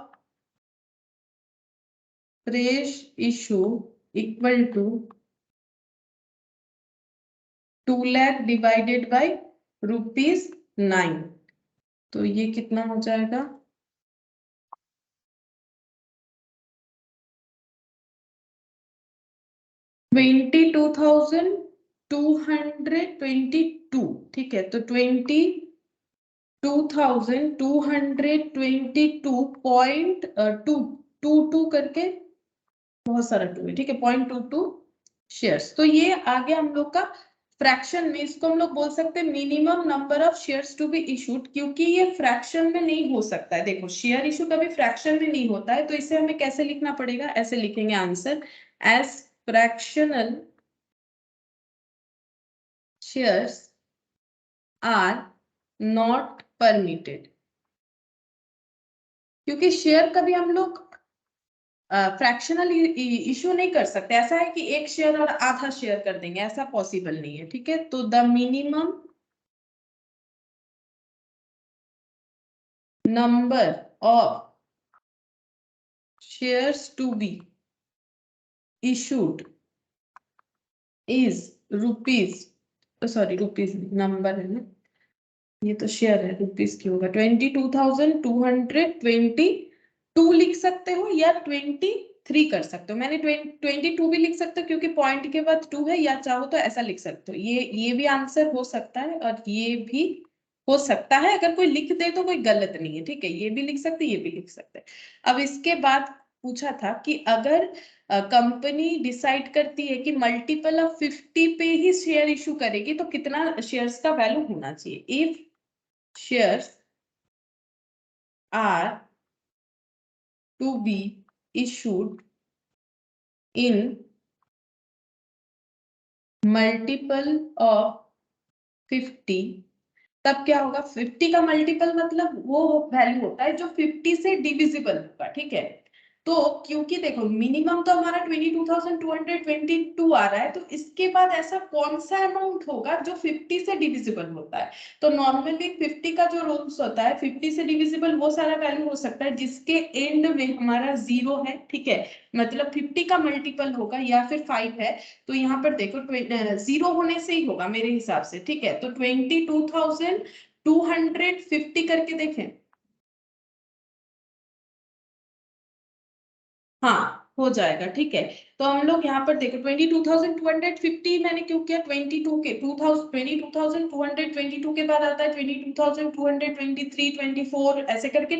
fresh issue equal to 2 lakh divided by ₹9। तो ये कितना हो जाएगा? 22,222। ठीक है, तो 22,222.22 करके बहुत सारा 2 है, ठीक है, 0.22 शेयर्स। तो ये आ गया हम लोग का फ्रैक्शन में। इसको हम लोग बोल सकते हैं minimum number of shares to be issued, क्योंकि ये फ्रैक्शन में नहीं हो सकता है। देखो, शेयर इशू कभी फ्रैक्शन में नहीं होता है, तो इसे हमें कैसे लिखना पड़ेगा? ऐसे लिखेंगे answer, as fractional shares are not permitted. क्योंकि शेयर कभी हम लोग फ्रैक्शनल इशू नहीं कर सकते। ऐसा है कि एक शेयर और आधा शेयर कर देंगे, ऐसा पॉसिबल नहीं है। ठीक है, तो the minimum number of shares to be issued is rupees number है ना, ये तो शेयर है, रुपीज की होगा। 22,222 लिख सकते हो या 23 कर सकते हो। मैंने 22 भी लिख सकते हो क्योंकि पॉइंट के बाद 2 है, या चाहो तो ऐसा लिख सकते हो। ये भी आंसर हो सकता है और ये भी हो सकता है। अगर कोई लिख दे तो कोई गलत नहीं है, ठीक है, ये भी लिख सकते, ये भी लिख सकते। अब इसके बाद पूछा था कि अगर कंपनी डिसाइड करती है कि मल्टीपल ऑफ 50 पे ही शेयर इशू करेगी, तो कितना शेयर्स का वैल्यू होना चाहिए? If shares are to be issued in multiple of 50, तब क्या होगा? 50 का मल्टीपल मतलब वो वैल्यू होता है जो 50 से डिविजिबल होगा। ठीक है, तो क्योंकि देखो मिनिमम तो हमारा 22,222 आ रहा है, तो इसके बाद ऐसा कौन सा अमाउंट होगा जो 50 से डिविजिबल होता है? तो नॉर्मली 50 का जो रूल्स होता है, 50 से डिविजिबल वो सारा वैल्यू हो सकता है जिसके एंड में हमारा 0 है। ठीक है, मतलब 50 का मल्टीपल होगा या फिर 5 है। तो यहाँ पर देखो 0 होने से ही होगा मेरे हिसाब से। ठीक है, तो 22,250 करके देखें। हाँ, हो जाएगा। ठीक है, तो हम लोग यहाँ पर देखो 22,250 मैंने क्यों किया? 22,222 के बाद आता है 22,223, 24 ऐसे करके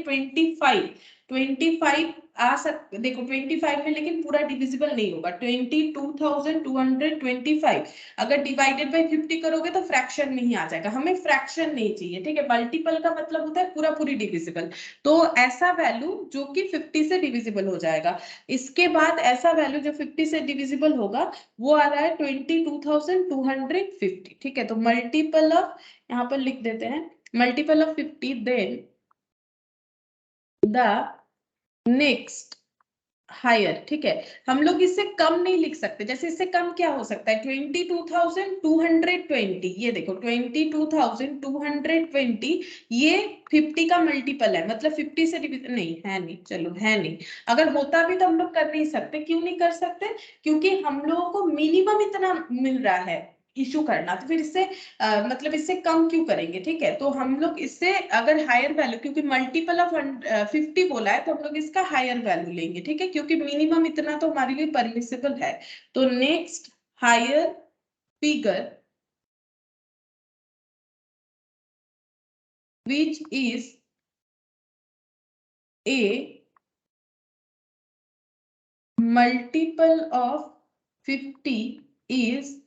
25 आ सकते। देखो 25 में लेकिन पूरा डिविजिबल नहीं होगा। 22,225 अगर डिवाइडेड बाई 50 करोगे तो फ्रैक्शन में ही आ जाएगा। हमें फ्रैक्शन नहीं चाहिए। ठीक है, मल्टीपल का मतलब होता है पूरा पूरी डिविजिबल। तो ऐसा वैल्यू जो कि 50 से डिविजिबल हो जाएगा। इसके बाद ऐसा वैल्यू जो 50 से डिविजिबल होगा वो आ रहा है 22,250। ठीक है, तो मल्टीपल ऑफ, यहाँ पर लिख देते हैं multiple of 50, then the next higher. ठीक है, हम लोग इससे कम नहीं लिख सकते। जैसे इससे कम क्या हो सकता है? 22,220। ये देखो 22,220 ये 50 का मल्टीपल है, मतलब 50 से डिविजन नहीं है, नहीं, चलो है नहीं। अगर होता भी तो हम लोग कर नहीं सकते। क्यों नहीं कर सकते? क्योंकि हम लोगों को मिनिमम इतना मिल रहा है इशू करना, तो फिर इससे मतलब इससे कम क्यों करेंगे? ठीक है, तो हम लोग इससे अगर हायर वैल्यू, क्योंकि मल्टीपल ऑफ 50 बोला है, तो हम लोग इसका हायर वैल्यू लेंगे। ठीक है, क्योंकि मिनिमम इतना तो हमारे लिए परमिसिबल है। तो next higher figure which is a multiple of 50 is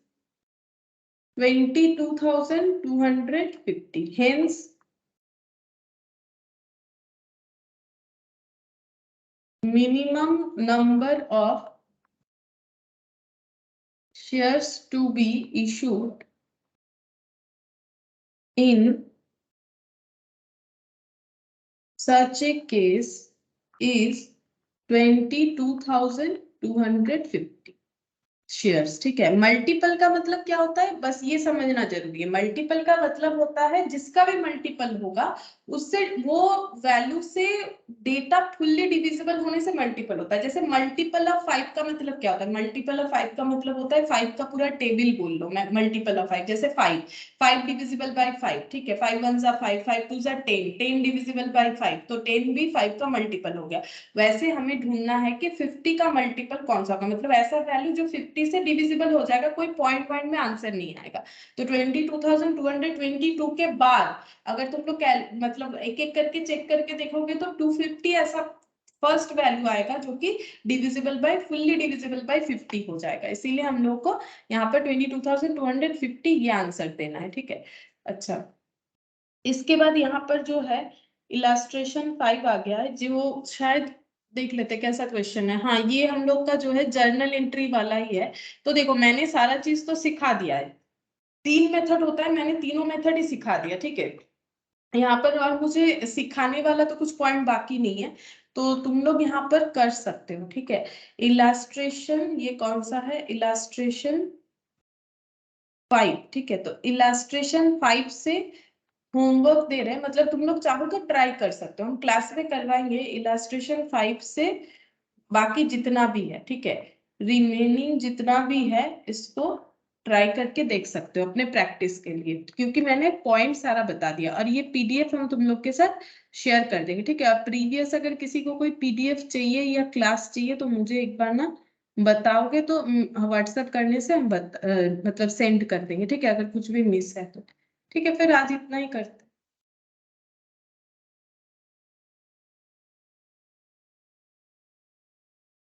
22,250. Hence minimum number of shares to be issued in such a case is 22,250. Shares, ठीक है। मल्टीपल का मतलब क्या होता है, बस ये समझना जरूरी है। मल्टीपल का मतलब होता है जिसका भी मल्टीपल होगा उससे वो वैल्यू से डेटा फुल्ली डिविजिबल होने से मल्टीपल होता है। जैसे मल्टीपल ऑफ 5 का मतलब क्या होता है, मल्टीपल ऑफ 5 का मतलब होता है 5 का पूरा टेबल बोल लो, मैं मल्टीपल ऑफ 5 जैसे 5 डिविजिबल बाय 5, ठीक है। 5 1 जा 5, 5 2 जा 10, 10 डिविजिबल बाय 5, तो 10 भी 5 का मल्टीपल हो गया। वैसे हमें ढूंढना है कि 50 का मल्टीपल कौन सा होगा, मतलब ऐसा वैल्यू जो 50 से डिविजिबल हो जाएगा, कोई पॉइंट पॉइंट में आंसर नहीं आएगा। तो 22,222 के बाद अगर तुम लोग मतलब एक एक करके चेक करके देखोगे तो 250 ऐसा फर्स्ट वैल्यू आएगा जो कि divisible by fully divisible by 50 हो जाएगा। इसीलिए हम लोग को यहाँ पर 22,250 ये आंसर देना है, ठीक है। अच्छा, इसके बाद यहाँ पर जो है इलास्ट्रेशन 5 आ गया है, जो शायद देख लेते कैसा क्वेश्चन है। हाँ, ये हम लोग का जो है जर्नल एंट्री वाला ही है। तो देखो मैंने सारा चीज तो सिखा दिया है, 3 मेथड होता है, मैंने तीनों मेथड ही सिखा दिया, ठीक है। यहाँ पर और मुझे सिखाने वाला तो कुछ पॉइंट बाकी नहीं है, तो तुम लोग यहाँ पर कर सकते हो, ठीक है। इलास्ट्रेशन ये कौन सा है, इलास्ट्रेशन 5, ठीक है। तो इलास्ट्रेशन 5 से होमवर्क दे रहे हैं, मतलब तुम लोग चाहो तो ट्राई कर सकते हो, हम क्लास में करवाएंगे इलास्ट्रेशन 5 से बाकी जितना भी है, ठीक है। रिमेनिंग जितना भी है इसको ट्राई करके देख सकते हो अपने प्रैक्टिस के लिए, क्योंकि मैंने पॉइंट सारा बता दिया। और ये पीडीएफ हम तुम लोग के साथ शेयर कर देंगे, ठीक है। और प्रीवियस अगर किसी को कोई पीडीएफ चाहिए या क्लास चाहिए तो मुझे एक बार ना बताओगे तो व्हाट्सएप करने से हम मतलब सेंड कर देंगे, ठीक है, अगर कुछ भी मिस है तो। ठीक है, फिर आज इतना ही करते हैं।